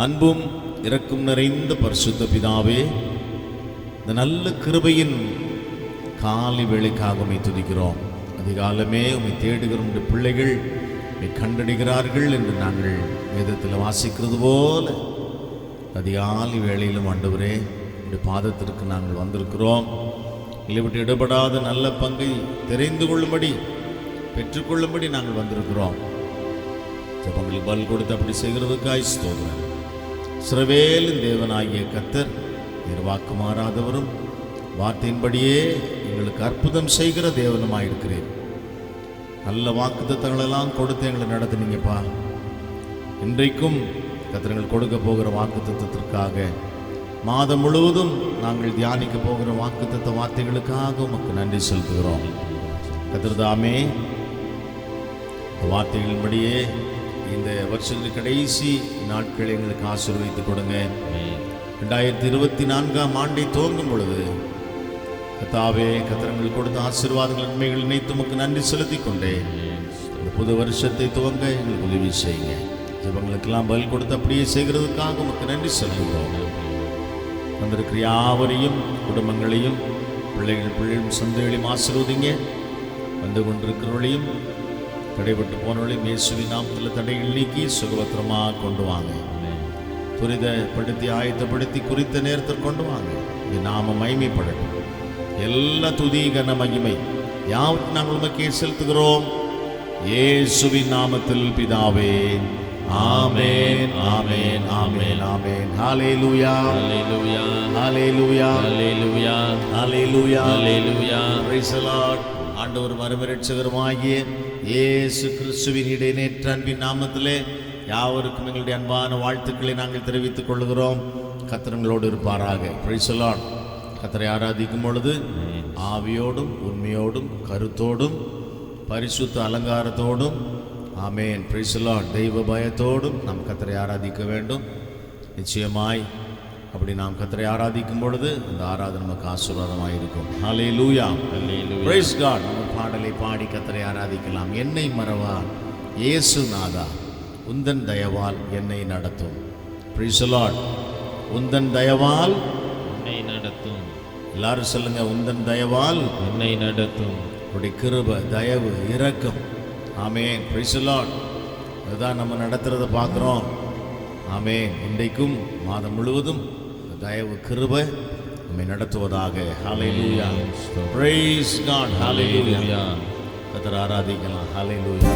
அன்பும் இரக்கம் நிறைந்த பரிசுத்த பிதாவே, இந்த நல்ல கிருபையின் காலை வேளைக்காக உம்மை துதிக்கிறோம். அதிகாலமே உம்மை தேடுகிற உம்முடைய பிள்ளைகள் உம்மை கண்டடைகிறார்கள் என்று நாங்கள் வேதத்தில் வாசிக்கிறது போல அதிகாலை வேளையிலும் ஆண்டவரே உம்முடைய பாதத்திற்கு நாங்கள் வந்திருக்கிறோம். இல்லை விட்டு இடப்படாத நல்ல பங்கை தெரிந்து கொள்ளும்படி பெற்றுக்கொள்ளும்படி நாங்கள் வந்திருக்கிறோம். ஜெபங்களுக்கு பல் கொடுத்து அப்படி செய்கிறதுக்காய் ஸ்தோத்திரம். இஸ்ரவேலின் தேவனாகிய கர்த்தர் வாக்கு மாறாதவரும் வார்த்தையின்படியே எங்களுக்கு அற்புதம் செய்கிற தேவனுமாயிருக்கிறேன். நல்ல வாக்குத்தத்தங்களெல்லாம் கொடுத்து எங்களை நடத்துனீங்கப்பா. இன்றைக்கும் கர்த்தர் கொடுக்க போகிற வாக்குத்தத்தத்திற்காக, மாதம் முழுவதும் நாங்கள் தியானிக்க போகிற வாக்குத்தத்த வார்த்தைகளுக்காக உமக்கு நன்றி செலுத்துகிறோம். கர்த்தர் தாமே வார்த்தைகளின்படியே இந்த வருஷத்தின் கடைசி நாட்களை எங்களுக்கு ஆசீர்வதித்து கொடுங்க. 2024ஆம் ஆண்டை துவங்கும் பொழுது கர்த்தாவே, கர்த்தர் கொடுத்த ஆசீர்வாதங்கள் நன்மைகள் நினைத்து உமக்கு நன்றி செலுத்தி கொண்டே இந்த புது வருஷத்தை துவங்க எங்களுக்கு உதவி செய்யுங்க. ஜெபங்களுக்கெல்லாம் பதில் கொடுத்து அப்படியே செய்கிறதுக்காக உமக்கு நன்றி செலுத்துகிறோம். வந்திருக்கிற யாவரையும், குடும்பங்களையும், பிள்ளைகளும் சொந்தங்களையும் ஆசீர்வதிங்க. வந்து கொண்டிருக்கிறவர்களையும், தடைபட்டு போனவர்களையும் இயேசுவின் நாமத்தில் தடைகள் நீக்கி சுகபத்திரமாக கொண்டு வாங்க. துரிதப்படுத்தி ஆயத்தப்படுத்தி குறித்த நேரத்தில் கொண்டு வாங்க. இந்த நாம மகிமைப்படட்டும். எல்லா துதி கன மகிமை யாவற்றையும் நாங்கள் உமக்கே செலுத்துகிறோம். இயேசுவின் நாமத்தில் பிதாவே, amen, amen, amen, amen. Hallelujah, hallelujah, hallelujah, hallelujah, hallelujah, hallelujah. Praise the Lord. ஆண்டவர் மறுமரட்சகருமாகிய இயேசு கிறிஸ்துவின் இடைநேற்ற அன்பின் நாமத்திலே யாவருக்கும் எங்களுடைய அன்பான வாழ்த்துக்களை நாங்கள் தெரிவித்துக் கொள்கிறோம். கர்த்தர்களோடு இருப்பாராக. Price the Lord. கர்த்தரை ஆராதிக்கும் பொழுது ஆவியோடும் உண்மையோடும் கருத்தோடும் பரிசுத்த அலங்காரத்தோடும், ஆமென், பிரைஸ் தி லார்ட், தெய்வ பயத்தோடும் நாம் கர்த்தரை ஆராதிக்க வேண்டும். நிச்சயமாய் அப்படி நாம் கர்த்தரை ஆராதிக்கும் பொழுது அந்த ஆராதனை நமக்கு ஆசீர்வாதமாக இருக்கும். ஹல்லேலூயா, ஹல்லேலூயா, பிரைஸ் காட். நம்ம பாடலை பாடி கர்த்தரை ஆராதிக்கலாம். என்னை மறவா இயேசு நாதா, உந்தன் தயவால் என்னை நடத்தும். Price the Lord. உந்தன் தயவால் என்னை நடத்தும். எல்லாரும் சொல்லுங்க, உந்தன் தயவால் என்னை நடத்தும். உடைய கிருபை, தயவு, இரக்கம், ஆமென், பிரைஸ் தி லார்ட். அதுதான் நம்ம நடத்துறதை பார்க்குறோம். ஆமென். இன்றைக்கும் மாதம் முழுவதும் தயவு கிருபை நம்மை நடத்துவதாக. ஹல்லேலூயா, பிரைஸ் காட், ஹல்லேலூயா. கர்த்தரை ஆராதிக்கலாம். ஹல்லேலூயா.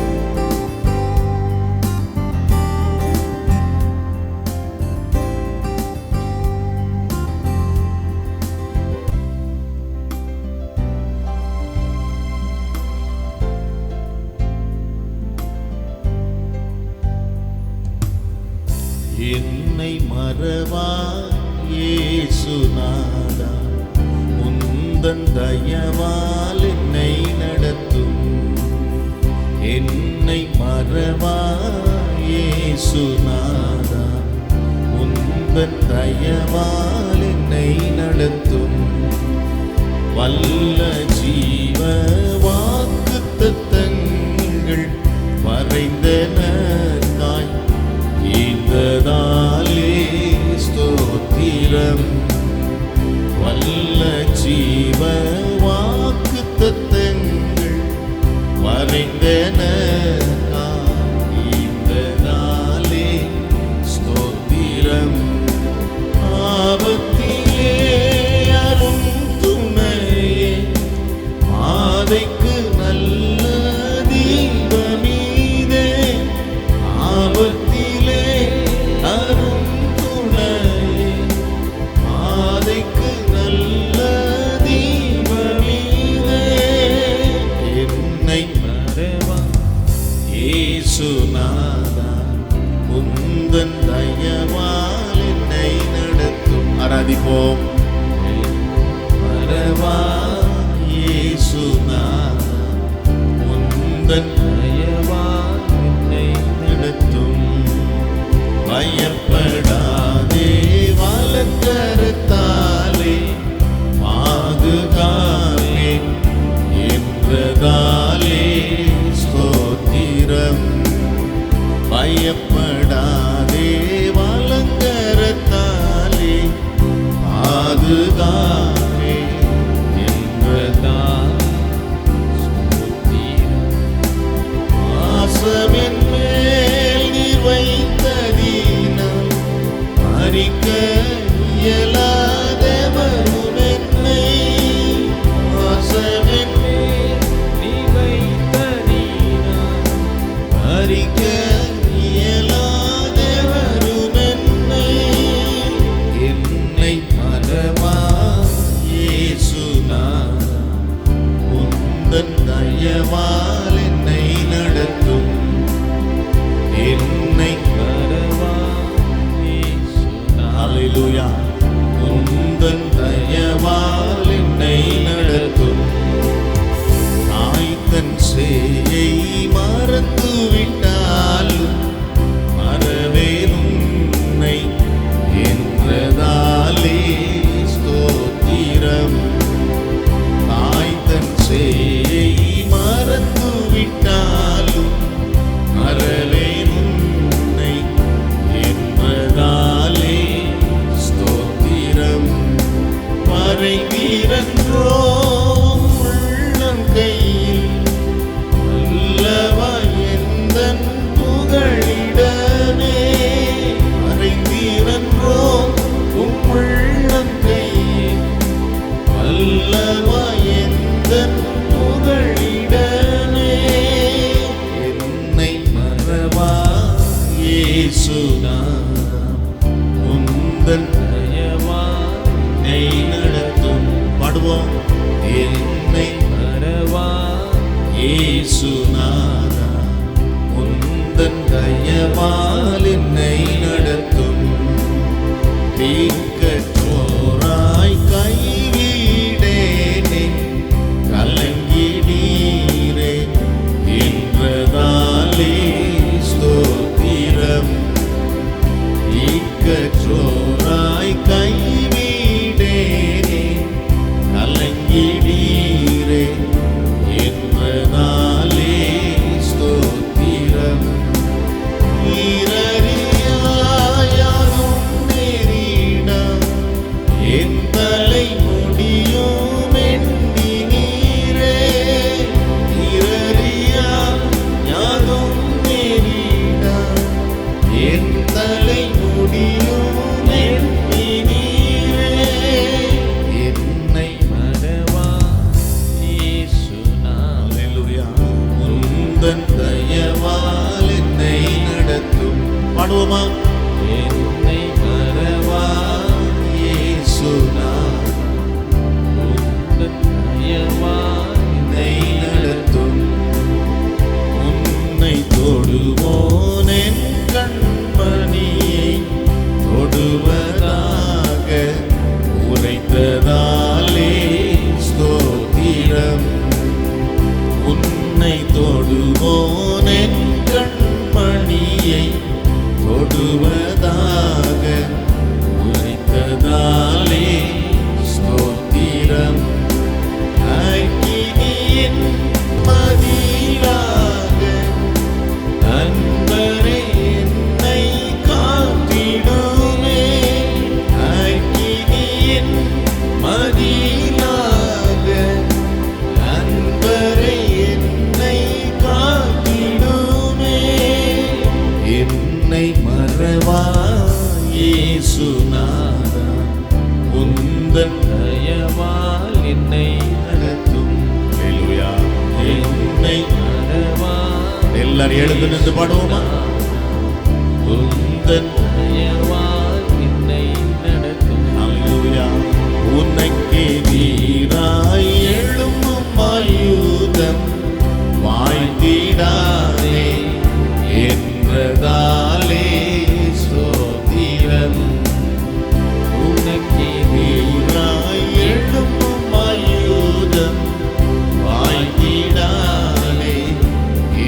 என்னை மறவா இயேசு நாதா, உந்தன் தயவால் என்னை நடத்தும். என்னை மறவா இயேசு நாதா, உந்தன் தயவால் என்னை நடத்தும். வல்ல ஜீவ வாக்குத்தத்தங்கள் மறைந்தனக்காய் ஈந்ததாலே ஸ்தோத்திரம். வல்ல ஜீவ வாக்குத்தத்தங்கள் மறைந்தனக்காய் ஈந்ததாலே ஸ்தோத்திரம். ஆபத்திலே அரும் துணையே, மாதைக்கு நல்ல தீபமீதே. ஆபத்திலே அரும் துணையே, மாதைக்கு நல்ல தீபமீதே. என்னை மறவா இயேசு நாதா, உந்தன் தயவால் என்னை நடத்தும். ஆராதிப்போம். மறவா இயேசு நாதா, உந்தன் தயவால் என்னை நடத்தும். பயப்படாதே, வலக்கரத்தாலே பாதுகாப்பே என்றதாலே ஸ்தோத்திரம். பயப்படாதே, வலக்கரத்தாலே தயவால் என்னை நடத்தும், என்னை ஹல்லேலூயா, உந்தன் தயவால் என்னை நடத்தும். தாய் தன் சேயை மறந்துவிட்டால் மறவேன் உன்னை என்றதாலே ஸ்தோத்திரம். தாய் தன் சேயை மறந்துவிட்டாலும் மறவேன் உன்னை என்றதாலே ஸ்தோத்திரம். மறைகிறன்றோ உள்ளம் கையில் அல்லவா எந்தன் புகழிடமே. மறைகிறன்றோ உள்ளம் கையில் அல்லவா எந்தன் புகழிடமே. என்னை மறவா இயேசுநாதா, உந்தன் தயவாய் நடத்தும். பாடுவோம். என்னை மறவா இயேசுநாதா, உந்தன் தயவால் என்னை நடத்தும். தீர்க்கற்றோராய் கைவிடேனே, கலங்கிடீரே என்றதாலே ஸ்தோத்திரம். தீர்க்கற்றோராய் கைவிடேனே, கலங்கிடீரே என்றதாலே ஸ்தோத்திரம். நீரறியாயாரும் நேரிடம் என் தலை முடியும் எண்ணினீரே. நீரறியாயாரும் நேரிடம் என் தலை முடியும் எண்ணினீரே. என்னை மறவா இயேசுநாதா, ஹல்லேலூயா, உந்தன் தயவால் என்னை நடத்தும். பாடுவோமா? என்னை மறவா இயேசுநாதா, உந்தன் தயவால் என்னை நடத்தும். உன்னை தொடுவோன் என் கண்மணியை தொடுவதாக உரைத்ததாலே ஸ்தோத்திரம். உன்னை தொடுவோன் என் கண்மணியை தொடுவதாக உரைத்ததாலே ஸ்தோத்திரம். அக்கினியின் மதிலாக அன்பரே என்னை காத்திடுமே. அக்கினியின் மதிலாக அன்பரே என்னை காத்திடுமே. என்னை மறவா இயேசுநாதா, உந்தன் தயவால் என்னை நடத்தும். ஹல்லேலூயா. என்னை மறவா. எல்லாரும் எழுந்து நின்று பாடுவோமா? உந்தன் தயவால் என்னை நடத்தும். ஹல்லேலூயா. உனக்கே வீராய் எழும்பும் ஆயுதம் வாய்த்திடாதே என்றதாலே ஸ்தோத்திரம். உனக்கே வீராய் எழும்பும் ஆயுதம் வாய்த்திடாதே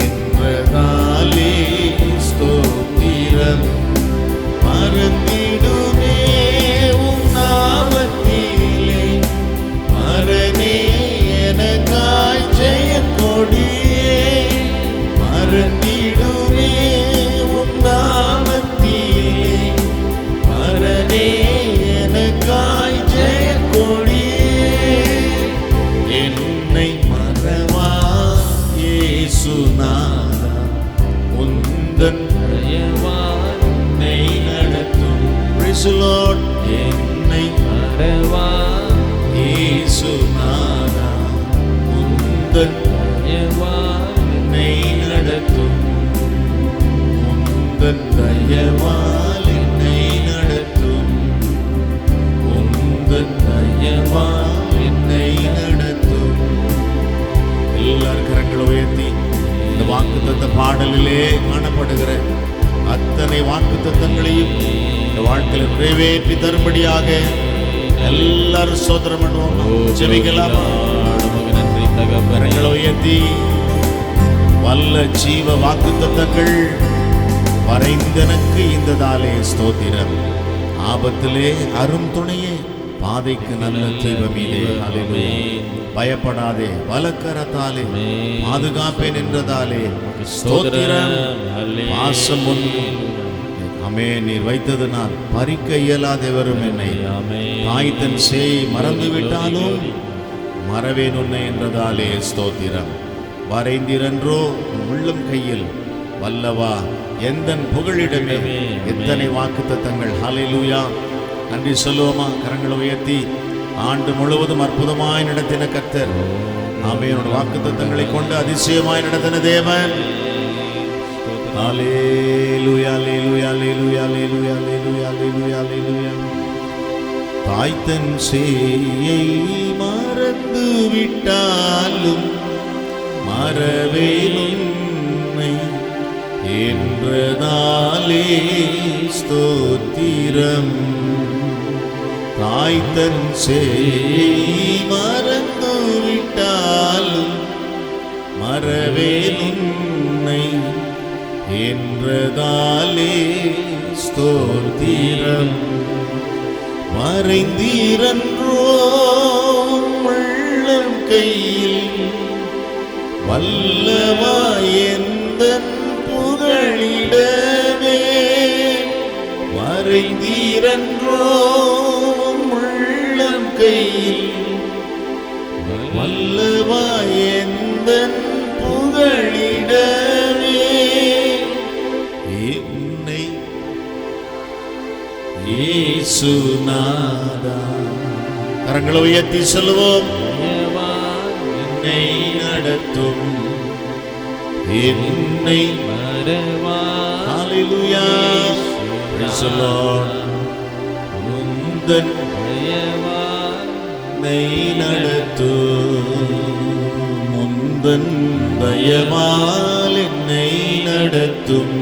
என்றதாலே ஸ்தோத்திரம். மறந்திடுமே உம் நாமத்திலே, மரணே எனக்காய் ஜெயக்கொடியே. மறந்திடுமே உம் நாமத்திலே, மரணே எனக்காய் ஜெயக்கொடியே. என்னை மறவா இயேசுநாதா, உந்தன் தயவால் என்னை நடத்தும். Praise the Lord. என்னை மறவா இயேசுநாதா, உந்தன் தயவால் என்னை நடத்தும். உந்தன் தயவால் என்னை நடத்தும். உந்தன் தயவால் என்னை நடத்தும். எல்லாரும் கரங்களை உயர்த்தி பாடலிலே காணப்படுகிற அத்தனை வாக்குத்தத்தங்களையும் இந்த வாழ்க்கையில் நிறைவேற்றி தரும்படியாக எல்லாரும் ஸ்தோத்திரம் பண்ணுவோம். ஜெபிக்கலாமா? கரங்களை உயர்த்தி வல்ல ஜீவ வாக்குத்தத்தங்கள் வரைந்தனக்கு இந்ததாலே ஸ்தோத்திரம். ஆபத்திலே அரும் துணையே, பாதைக்கு நல்ல தீபமீதே. ஹல்லேலூயா. பயப்படாதே, வலக்கரத்தாலே பாதுகாப்பேன் என்றதாலே ஸ்தோத்திரம். பாசம் ஒன்று அமே நீர் வைத்தது நான் பறிக்க இயலாதவரும் என்னை தாய் தன் சேய் மறந்து விட்டாலும் மறவேன் உன்னை என்றதாலே ஸ்தோத்திரம். வரைந்திரன்றோ உள்ளம் கையில் வல்லவா எந்தன் புகழிடமே எத்தனை வாக்குத்தத்தங்கள். ஹல்லேலூயா. நன்றி சொல்லுவோமா? கரங்களை உயர்த்தி ஆண்டு முழுவதும் அற்புதமாய் நடத்தின கர்த்தர், ஆமென். வாக்குத்தத்தங்களை கொண்டு அதிசயமாய் நடத்தின தேவன். ஹல்லேலூயா, ஹல்லேலூயா, ஹல்லேலூயா, ஹல்லேலூயா, ஹல்லேலூயா, ஹல்லேலூயா, ஹல்லேலூயா. தாய் தன் சேயை மறந்து விட்டாலும் மறவேன் உன்னை என்றதாலே ஸ்தோத்திரம். தாய் தன் சேயை மறந்து விட்டாலும் மறவேன் உன்னை என்றதாலே ஸ்தோத்திரம். வரைந்தீரன்றோ உள்ளம் கையில் வல்லவா எந்தன் புகழிடமே. வரைந்தீரன்றோ உள்ளம் கையில் வல்லவா எந்தன் புகழிடமே. என்னை இயேசுநாதா, கரங்களை உயர்த்தி சொல்லுவோம். என்னை நடத்தும், என்னை மறவா. ஹல்லேலூயா. Praise the Lord. உந்தன் தயவானை நடத்தும், முந்தன் தயவால் என்னை நடத்தும்,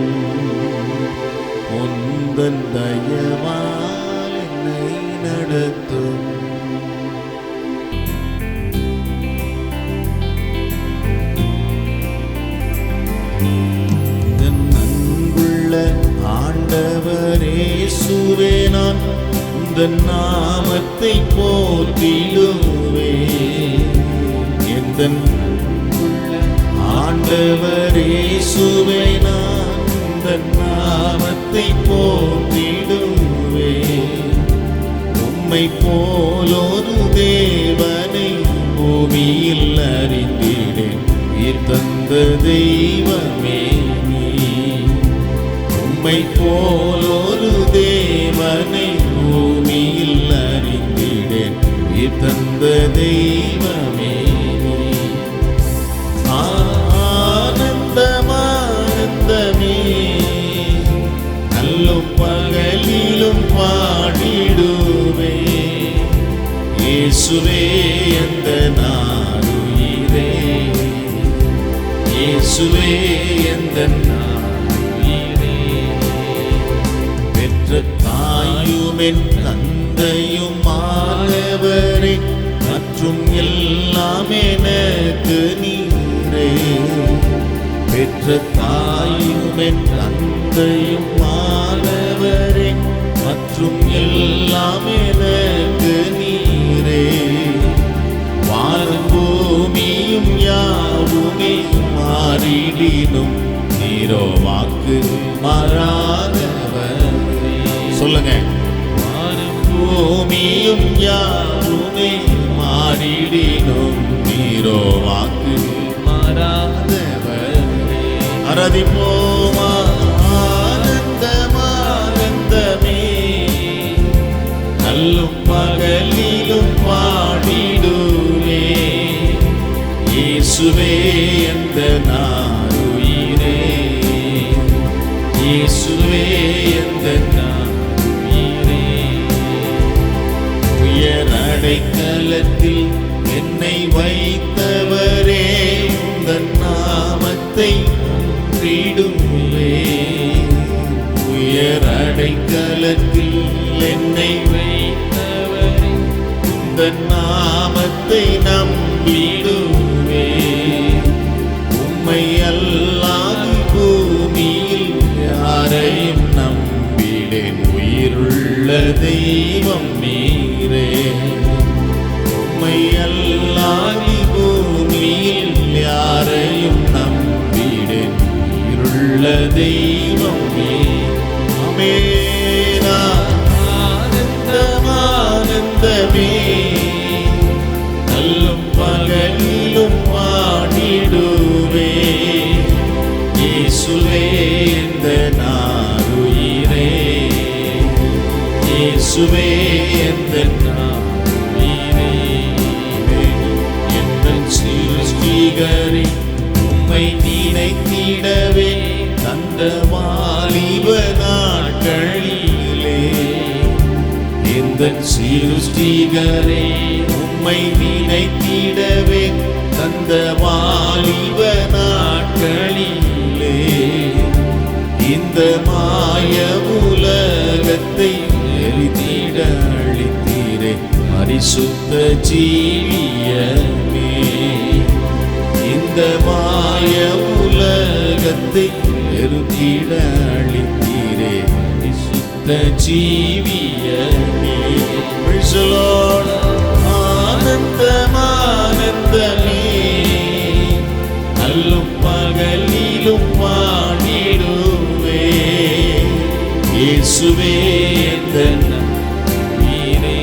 முந்தன் தயவால் என்னை நடத்தும். ஆண்டவரே இயேசுவே, நான் உந்தன் நாமத்தை போற்றிடுவே. எந்தன் ஆண்டவரே இயேசுவே, நான் உந்தன் நாமத்தை போற்றிடுவே. உம்மை போலொரு தேவனை பூமியில் அறிந்திடேன். உயிர் தந்த தெய்வமே, உம்மை போலொரு தேவனை பூமியில் அறிந்திடேன். உயிர் தந்த தெய்வமே, ஆனந்தமானந்தமே. நல்லும் பகலிலும் பாடிடுவே. இயேசுவே எந்த நாருயிரே, இயேசுவே எந்த தாயுமென் தந்தையும் மாணவரே, மற்றும் எல்லாம் எனக்கு நீரே. பெற்ற தாயுமென் தந்தையும் மாணவரே, மற்றும் எல்லாம் எனக்கு நீரே. வானம் பூமியும் யாவுமே மாறிடினும் நீரோ வாக்கு மாறாதவர். சொல்லுங்க. வானம் பூமியும் யாவுமே மாறிடினும் நீரோ வாக்கு மாறாதவர். அரதிப்போமா ஆனந்தமானந்தமே. நல்லும் பகலிலும் பாடிடுவே. இயேசுவே எந்த நாருயிரே, இயேசுவே எந்த நாருயிரே. உயர் அடைக்கலத்தில் என்னை வைத்தவரே, உந்தன் நாமத்தை போற்றிடுவே. உயர் அடைக்கலத்தில் என்னை வைத்தவரே, உந்தன் நாமத்தை நம்பிடுவே. உம்மை அல்லாது பூமியில் யாரையும் நம்பிடேன். உயிருள்ள தெய்வம் நீரே. உம்மை அல்லாது பூமியில் யாரையும் நம்பிடேன். உயிருள்ள தெய்வம் நீரே. ஆனந்தமானந்தமே நல்லும் பகலிலும் பாடிடுவே. இயேசுவே எந்த நாருயிரே, இயேசுவே எந்த நாருயிரே. எந்த சிருஷ்டிகரே உம்மை நினைத்திடவே தந்த வாலிப நாட்களிலே. எந்த சிருஷ்டிகரே உம்மை நினைத்திடவே தந்த வாலிப நாட்களிலே. இந்த மாய உலகத்தை எரித்திட அழித்தீரே பரிசுத்த ஜீவியமே. இந்த மாய உலகத்தை எரித்திட அழித்தீரே பரிசுத்த ஜீவியமே. ஆனந்தமானந்தமே நல்லும் பகலிலும் பாடிடுவே. இயேசுவே எந்த நீரே.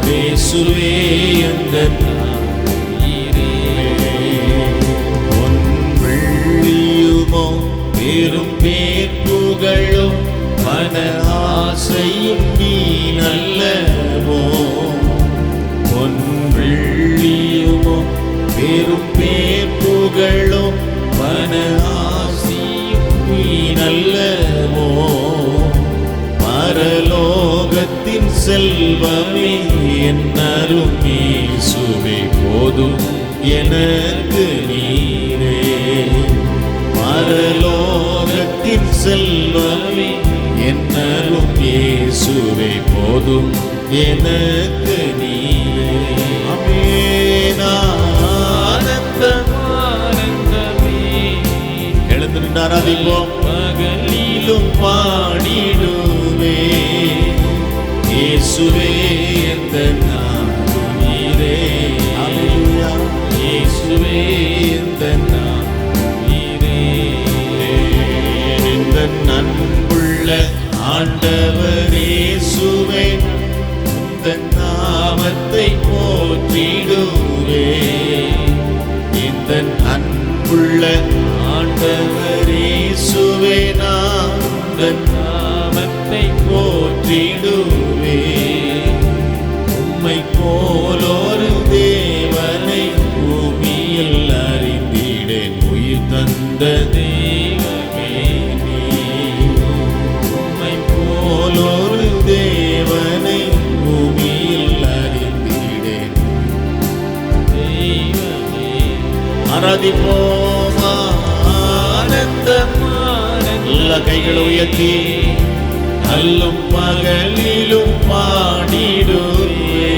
இயேசுவே எந்த நீரே. பொன் வெள்ளியுமோ பெரும் பேர் புகழோ மன ஆசையும் நீ நல்லவோ. பொன் வெள்ளியுமோ பெரும் பேர் புகழோ மன ஆசையும் நீ நல்லவோ. பரலோகத்தின் செல்வமே என்னரும் இயேசுவே போதும் எனக்கு நீரே. பரலோகத்தின் செல்வமே என்னரும் இயேசுவே போதும் எனக்கு நீரே. ஆனந்தமானந்தமே எழுந்து நின்று ஆராதிப்போம். பகலிலும் பாடிடுவே. இயேசுவே எந்த நீரே. இயேசுவே எந்த நீரே. இந்த அன்புள்ள ஆண்டவர் இயேசுவே உந்தன் நாமத்தை போற்றிடுவே. இந்த அன்புள்ள ஆண்டவர் இயேசுவே நான் உந்தன் நாமத்தை போற்றிடுவே. உம்மை போலொரு தேவனை பூமியில் அறிந்திடேன். உயிர் தந்த தெய்வமே நீ. உம்மை போலொரு தேவனை பூமியில் அறிந்திடேன். தெய்வமே ஆராதிப்போமா. எல்லா கைகளை உயர்த்தி அல்லும் பகலிலும் பாடிடுவே.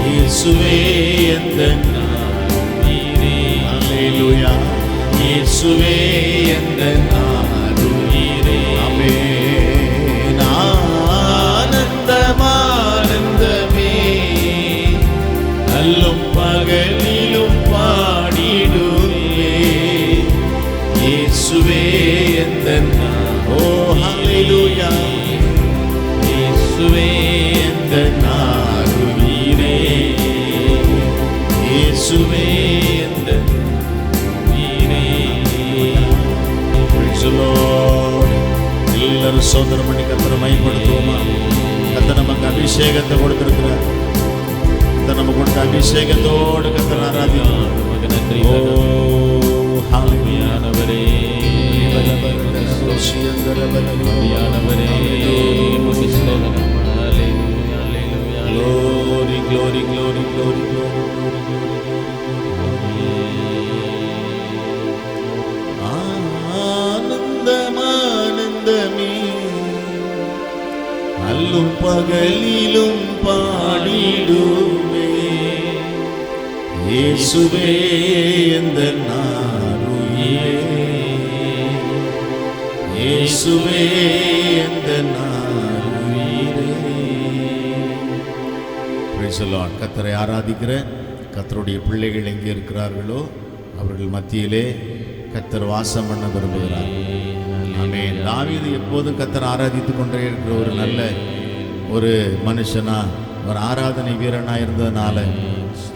இயேசுவே எந்த நீரே. அல்லேலூயா. இயேசுவே எந்த நீரே. ஆமென். ஆனந்தமானந்தமே அல்லும் பகலிலும் பாடிடுவே. இயேசுவே எந்த ஓ ஹல்லேலூயா. இயேசுவே எந்த நாருயிரே. இயேசுவே எந்த நீரே. Praise the Lord. எல்லாரும் சோதரம் பண்ணி கர்த்தரை மகிமைப்படுத்துவோமா. கர்த்தர் நமக்கு அபிஷேகத்தை கொடுத்திருக்கிறார். கர்த்தர் நமக்கு கொடுத்த அபிஷேகத்தோடு கர்த்தரை ஆராதிப்போம். நமக்கு நன்றி. ஓ ஹல்லேலூயானவரே. ஆவியானவரே உமக்கு ஸ்தோத்திரம். ஹல்லேலூயா ஹல்லேலூயா. Glory glory glory glory glory glory glory. அல்லும் பகலிலும் பாடிடுமே. இயேசுவே எந்தன் ஆருயிரே, இயேசுவே எந்தன் ஆருயிரே. Price the Lord. கர்த்தரை ஆராதிக்கிற கர்த்தருடைய பிள்ளைகள் எங்கே இருக்கிறார்களோ அவர்கள் மத்தியிலே கர்த்தர் வாசம் பண்ண விரும்புகிறார். ஆமென். தாவீது எப்போதும் கர்த்தர் ஆராதித்துக் கொண்டே இருக்கிற ஒரு நல்ல ஒரு மனுஷனா, ஒரு ஆராதனை வீரனா இருந்ததுனால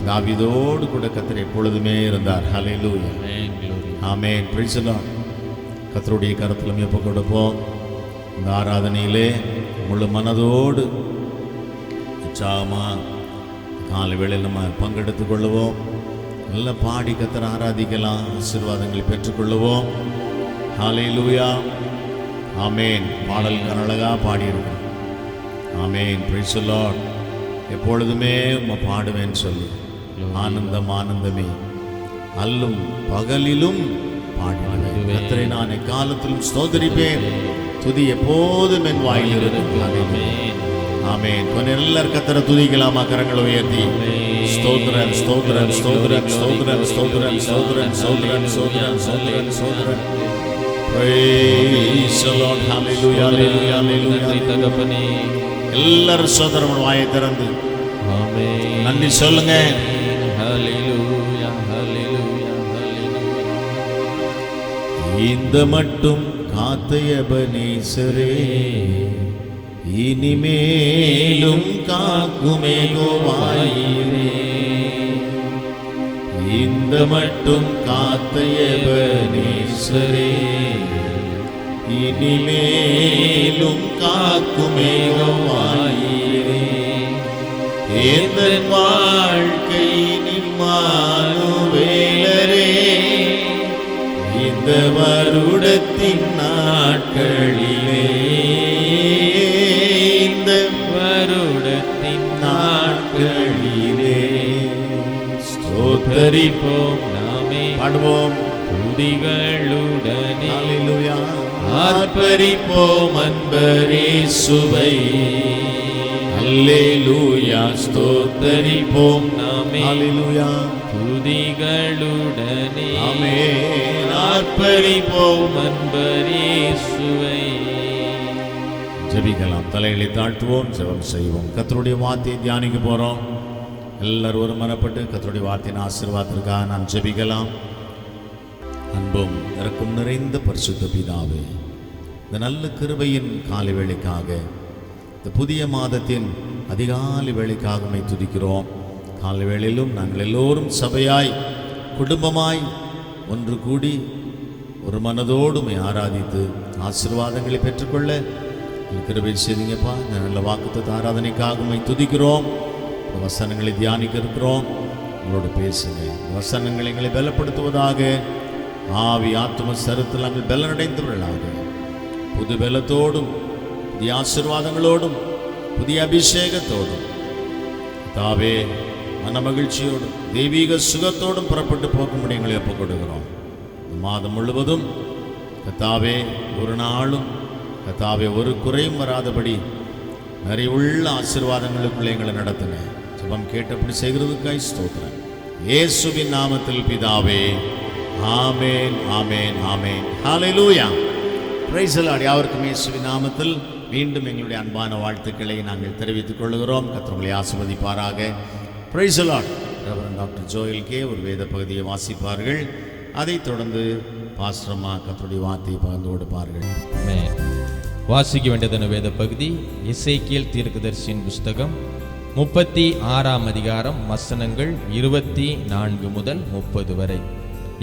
தாவீதோடு கூட கர்த்தர் எப்பொழுதுமே இருந்தார். Hallelujah. Amen. Praise the Lord. கர்த்தருடைய கரத்தில் எப்போ கொடுப்போம். இந்த ஆராதனையிலே முழு மனதோடு உற்சாகமா காலை வேளையில் நம்ம பங்கெடுத்து கொள்ளுவோம். நல்லா பாடி கர்த்தரை ஆராதிக்கலாம், ஆசீர்வாதங்களை பெற்றுக்கொள்ளுவோம். ஹல்லேலூயா. ஆமென். பாடல் கனழகா பாடியிருக்கோம். ஆமென். Praise the Lord. எப்பொழுதுமே உம்மை பாடுவேன்னு சொல்லி ஆனந்தம் ஆனந்தமே அல்லும் பகலிலும் பாடுவேன். கர்த்தரை நான் எக்காலத்திலும் ஸ்தோத்திரிப்பேன். துதி எப்போதும் என் வாயில் இருக்கும். ஆமென். கொஞ்சம் எல்லாரும் கர்த்தரை துதிக்கலாமா? கரங்களை உயர்த்தி ஸ்தோத்திரம் ஸ்தோத்திரம் ஸ்தோத்திரம் ஸ்தோத்திரம் ஸ்தோத்திரம் ஸ்தோத்திரம் ஸ்தோத்திரம் ஸ்தோத்திரம் ஸ்தோத்திரம் ஸ்தோத்திரம். Praise the Lord. Hallelujah, hallelujah, hallelujah. எல்லாரும் சோதரமோட வாயை திறந்து நன்றி சொல்லுங்க. இந்த மட்டும் காத்த எபனேசரே, இனிமேலும் காக்குமே கோவாயிரே. இந்த மட்டும் காத்த எபனேசரே, இனிமேலும் காக்குமே கோவாயிரே. எந்தன் வாழ்க்கை இம்மானுவேலரே, இந்த வருடத்தின் நாட்களிலே, இந்த வருடத்தின் நாட்களிலே ஸ்தோத்தரிப்போம் நாமே, பாடுவோம் துதிகளுடனே. ஹல்லேலூயா. ஆர்ப்பரிப்போம் அன்பரே சுவை. அல்லேலூயா. ஸ்தோத்தரிப்போம் நாமே. ஹல்லேலூயா. துதிகளுடனே. ஆமென். ஆர்ப்பரிப்போம் அன்பரே சுவை. ஜெபிக்கலாம். தலைகளை தாழ்த்துவோம், ஜெபம் செய்வோம். கர்த்தருடைய வார்த்தையை தியானிக்க போறோம். எல்லாரும் ஒரு மனப்பட்டு கர்த்தருடைய வார்த்தையின் ஆசீர்வாதத்திற்காக நாம் ஜெபிக்கலாம். அன்பும் இரக்கம் நிறைந்த பரிசுத்த பிதாவே, இந்த நல்ல கிருபையின் காலை வேளைக்காக, இந்த புதிய மாதத்தின் அதிகாலை வேளைக்காக உம்மை துதிக்கிறோம். காலை வேளையிலும் நாங்கள் எல்லோரும் சபையாய் குடும்பமாய் ஒன்று கூடி ஒரு மனதோடு உம்மை ஆராதித்து ஆசீர்வாதங்களை பெற்றுக்கொள்ள கிருபை செய்தீங்கப்பா. இந்த நல்ல வாக்குத்தத்த ஆராதனைக்காக உம்மை துதிக்கிறோம். இந்த வசனங்களை தியானிக்க இருக்கிறோம். உங்களோடு பேசுங்க. இந்த வசனங்களை எங்களை பலப்படுத்துவதாக, ஆவி ஆத்தும சரத்தில் நாங்கள் பலனடைந்தவர்களாக, புது பலத்தோடும் புதிய ஆசீர்வாதங்களோடும் புதிய அபிஷேகத்தோடும் தாவே மன மகிழ்ச்சியோடும் தெய்வீக சுகத்தோடும் புறப்பட்டு போக்கும்படி எங்களை ஒப்புக் கொடுக்கிறோம். மாதம் முழுவதும் கத்தாவே ஒரு நாளும் கத்தாவே ஒரு குறையும் வராதபடி நிறைவுள்ள ஆசீர்வாதங்களுக்குள்ளே எங்களை நடத்துங்க. ஜெபம் கேட்டபடி செய்கிறதுக்காய் ஸ்தோத்திரம். இயேசுவின் நாமத்தில் பிதாவே. Amen, amen, amen. Hallelujah. Praise the Lord. யாவருக்கும் இயேசுவின் நாமத்தில் மீண்டும் எங்களுடைய அன்பான வாழ்த்துக்களை நாங்கள் தெரிவித்துக் கொள்கிறோம். கர்த்தர் உங்களை ஆசீர்வதிப்பாராக. Price the Lord. Reverend doctor Joel K ஒரு வேத பகுதியை வாசிப்பார்கள். அதைத் தொடர்ந்து பாஸ்டர் அம்மா கர்த்தருடைய வார்த்தையை பகிர்ந்து கொடுப்பார்கள். வாசிக்க வேண்டியதான வேத பகுதி எசேக்கியேல் தீர்க்கதரிசியின் புஸ்தகம் 36ஆம் அதிகாரம் வசனங்கள் 24 முதல் 30 வரை.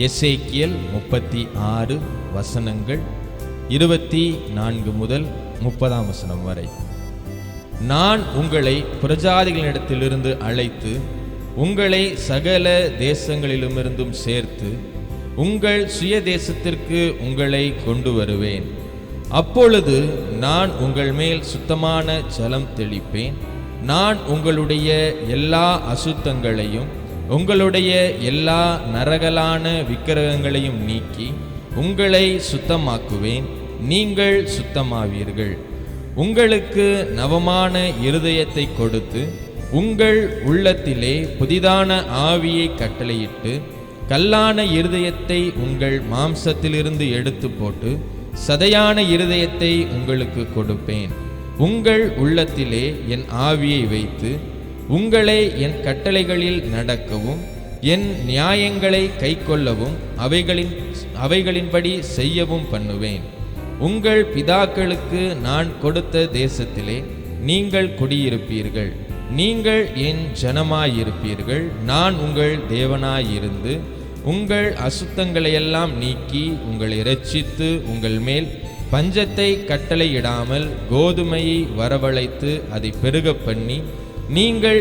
எசேக்கியேல் 36 வசனங்கள் 24 முதல் 30ஆம் வசனம் வரை. நான் உங்களை பிரஜாதிகளிடத்திலிருந்து அழைத்து உங்களை சகல தேசங்களிலுமிருந்தும் சேர்த்து உங்கள் சுய தேசத்திற்கு உங்களை கொண்டு வருவேன். அப்பொழுது நான் உங்கள் மேல் சுத்தமான ஜலம் தெளிப்பேன். நான் உங்களுடைய எல்லா அசுத்தங்களையும் உங்களுடைய எல்லா நரகலான விக்கிரகங்களையும் நீக்கி உங்களை சுத்தமாக்குவேன். நீங்கள் சுத்தமாவீர்கள். உங்களுக்கு நவமான இருதயத்தை கொடுத்து உங்கள் உள்ளத்திலே புதிதான ஆவியை கட்டளையிட்டு கல்லான இருதயத்தை உங்கள் மாம்சத்திலிருந்து எடுத்து போட்டு சதையான இருதயத்தை உங்களுக்கு கொடுப்பேன். உங்கள் உள்ளத்திலே என் ஆவியை வைத்து உங்களை என் கட்டளைகளில் நடக்கவும் என் நியாயங்களை கைக்கொள்ளவும் அவைகளின்படி செய்யவும் பண்ணுவேன். உங்கள் பிதாக்களுக்கு நான் கொடுத்த தேசத்திலே நீங்கள் குடியிருப்பீர்கள். நீங்கள் என் ஜனமாயிருப்பீர்கள். நான் உங்கள் தேவனாயிருந்து உங்கள் அசுத்தங்களையெல்லாம் நீக்கி உங்களை இரட்சித்து உங்கள் மேல் பஞ்சத்தை கட்டளையிடாமல் கோதுமையை வரவழைத்து அதை பெருக பண்ணி நீங்கள்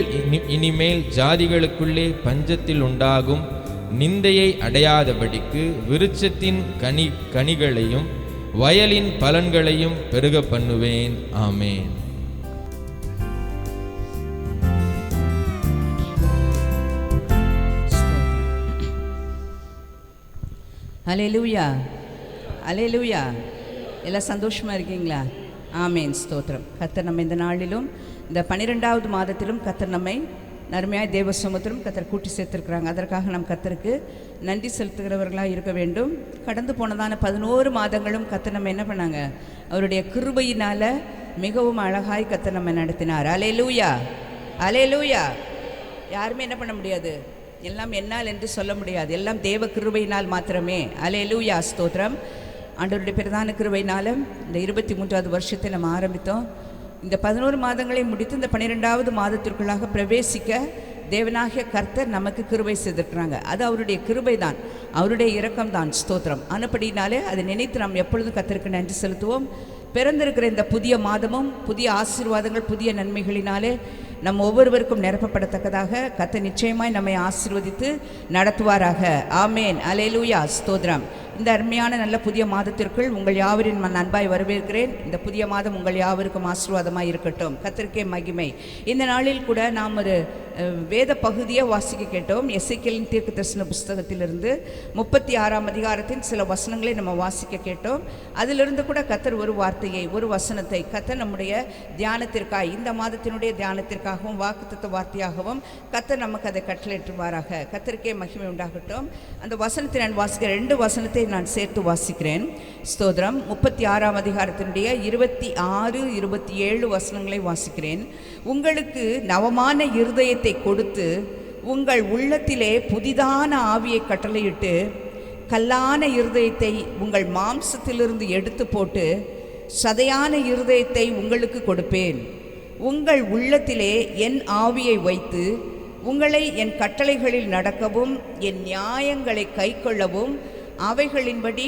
இனிமேல் ஜாதிகளுக்குள்ளே பஞ்சத்தில் உண்டாகும் நிந்தையை அடையாதபடிக்கு விருட்சத்தின் கனிகளையும் வயலின் பலன்களையும் பெருக பண்ணுவேன். ஆமேன். அல்லேலூயா, அல்லேலூயா. எல்லாம் சந்தோஷமாக இருக்கீங்களா? ஆமேன், ஸ்தோத்திரம். கர்த்தர் நம்ம இந்த நாளிலும் இந்த 12வது மாதத்திலும் கர்த்தர் நம்மை நன்மையாய் தேவ சமுத்திரம் கர்த்தர் கூட்டி சேர்த்திருக்கிறாங்க. அதற்காக நம் கர்த்தருக்கு நன்றி செலுத்துகிறவர்களாக இருக்க வேண்டும். கடந்து போனதான 11 மாதங்களும் கர்த்தர் நம்ம என்ன பண்ணாங்க? அவருடைய கிருபையினால் மிகவும் அழகாய் கர்த்தர் நம்ம நடத்தினார். அல்லேலூயா, அல்லேலூயா. யாருமே என்ன பண்ண முடியாது, எல்லாம் என்னால் என்று சொல்ல முடியாது. எல்லாம் தேவ கிருபையினால் மாத்திரமே. அல்லேலூயா, ஸ்தோத்திரம். ஆண்டவருடைய பிரதான கிருபையினால் இந்த 23வது வருஷத்தை நம்ம ஆரம்பித்தோம். இந்த 11 மாதங்களை முடித்து இந்த 12வது மாதத்திற்குள்ளாக பிரவேசிக்க தேவனாகிய கர்த்தர் நமக்கு கிருபை செய்திருக்கிறாங்க. அது அவருடைய கிருபை தான், அவருடைய இரக்கம்தான். ஸ்தோத்திரம். ஆனபடினாலே அதை நினைத்து நாம் எப்பொழுதும் கர்த்தருக்கு நன்றி செலுத்துவோம். பிறந்திருக்கிற இந்த புதிய மாதமும் புதிய ஆசீர்வாதங்கள் புதிய நன்மைகளினாலே நம் ஒவ்வொருவருக்கும் நிரப்பப்படத்தக்கதாக கர்த்தர் நிச்சயமாய் நம்மை ஆசீர்வதித்து நடத்துவாராக. ஆமேன், அல்லேலூயா, ஸ்தோத்திரம். இந்த அருமையான நல்ல புதிய மாதத்திற்குள் உங்கள் யாவரின் நான் அன்பாய் வரவேற்கிறேன். இந்த புதிய மாதம் உங்கள் யாவருக்கும் ஆசீர்வாதமாக இருக்கட்டும். கர்த்தருக்கே மகிமை. இந்த நாளில் கூட நாம் ஒரு வேத பகுதியை வாசிக்க கேட்டோம். எசேக்கியேலின் தீர்க்கதரிசன புஸ்தகத்திலிருந்து 36ஆம் அதிகாரத்தின் சில வசனங்களை நம்ம வாசிக்க கேட்டோம். அதிலிருந்து கூட கர்த்தர் ஒரு வார்த்தையை, ஒரு வசனத்தை கர்த்தர் நம்முடைய தியானத்திற்காக, இந்த மாதத்தினுடைய தியானத்திற்காகவும் வாக்குத்தத்த வார்த்தையாகவும் கர்த்தர் நமக்கு அதை கட்டளையிட்டுவாராக. கர்த்தருக்கே மகிமை உண்டாகட்டும். அந்த வசனத்தை நான் வாசிக்கிறேன். 2 வசனத்தை நான் சேர்த்து வாசிக்கிறேன். ஸ்தோத்திரம். 36ஆம் அதிகாரத்தினுடைய 26, 27 வசனங்களை வாசிக்கிறேன். உங்களுக்கு நவமான இருதயத்தை கொடுத்து உங்கள் உள்ளத்திலே புதிதான ஆவியை கட்டளையிட்டு கல்லான இருதயத்தை உங்கள் மாம்சத்திலிருந்து எடுத்து போட்டு சதையான இருதயத்தை உங்களுக்கு கொடுப்பேன். உங்கள் உள்ளத்திலே என் ஆவியை வைத்து உங்களை என் கட்டளைகளில் நடக்கவும் என் நியாயங்களை கைக்கொள்ளவும் அவைகளின்படி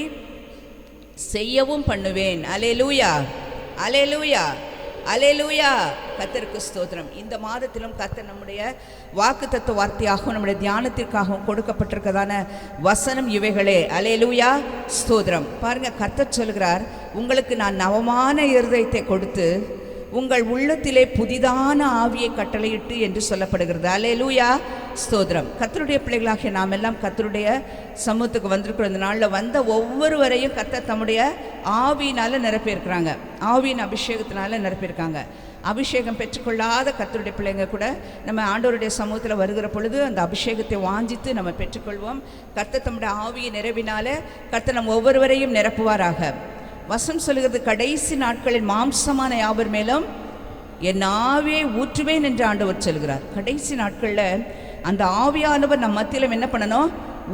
செய்யவும் பண்ணுவேன். அல்லேலூயா, அல்லேலூயா, அல்லேலூயா. கர்த்தருக்கு ஸ்தோத்திரம். இந்த மாதத்திலும் கர்த்தர் நம்முடைய வாக்குத்தத்த வார்த்தையாகவும் நம்முடைய தியானத்திற்காகவும் கொடுக்கப்பட்டிருக்கதான வசனம் இவைகளே. அல்லேலூயா, ஸ்தோத்திரம். பாருங்க, கர்த்தர் சொல்கிறார், உங்களுக்கு நான் நவமான இருதயத்தை கொடுத்து உங்கள் உள்ளத்திலே புதிதான ஆவியை கட்டளையிட்டு என்று சொல்லப்படுகிறது. அல்லேலூயா, ஸ்தோத்திரம். கர்த்தருடைய பிள்ளைகளாகிய நாம் எல்லாம் கர்த்தருடைய சமூகத்துக்கு வந்திருக்கிறோம். இந்த நாளில் வந்த ஒவ்வொருவரையும் கர்த்தர் தம்முடைய ஆவியினால் நிரப்பியிருக்கிறாங்க. ஆவியின் அபிஷேகத்தினால நிரப்பியிருக்காங்க. அபிஷேகம் பெற்றுக்கொள்ளாத கர்த்தருடைய பிள்ளைங்க கூட நம்ம ஆண்டவருடைய சமூகத்தில் வருகிற பொழுது அந்த அபிஷேகத்தை வாஞ்சித்து நம்ம பெற்றுக்கொள்வோம். கர்த்தர் தம்முடைய ஆவியை நிறைவினால கர்த்தர் நம்ம ஒவ்வொருவரையும் நிரப்புவாராக. வசனம் சொல்லுகிறது, கடைசி நாட்களில் மாம்சமான யாவர் மேலும் என் ஆவியை ஊற்றுவேன் என்று ஆண்டவர் சொல்கிறார். கடைசி நாட்களில் அந்த ஆவியானவர் நம் மத்தியிலும் என்ன பண்ணணும்?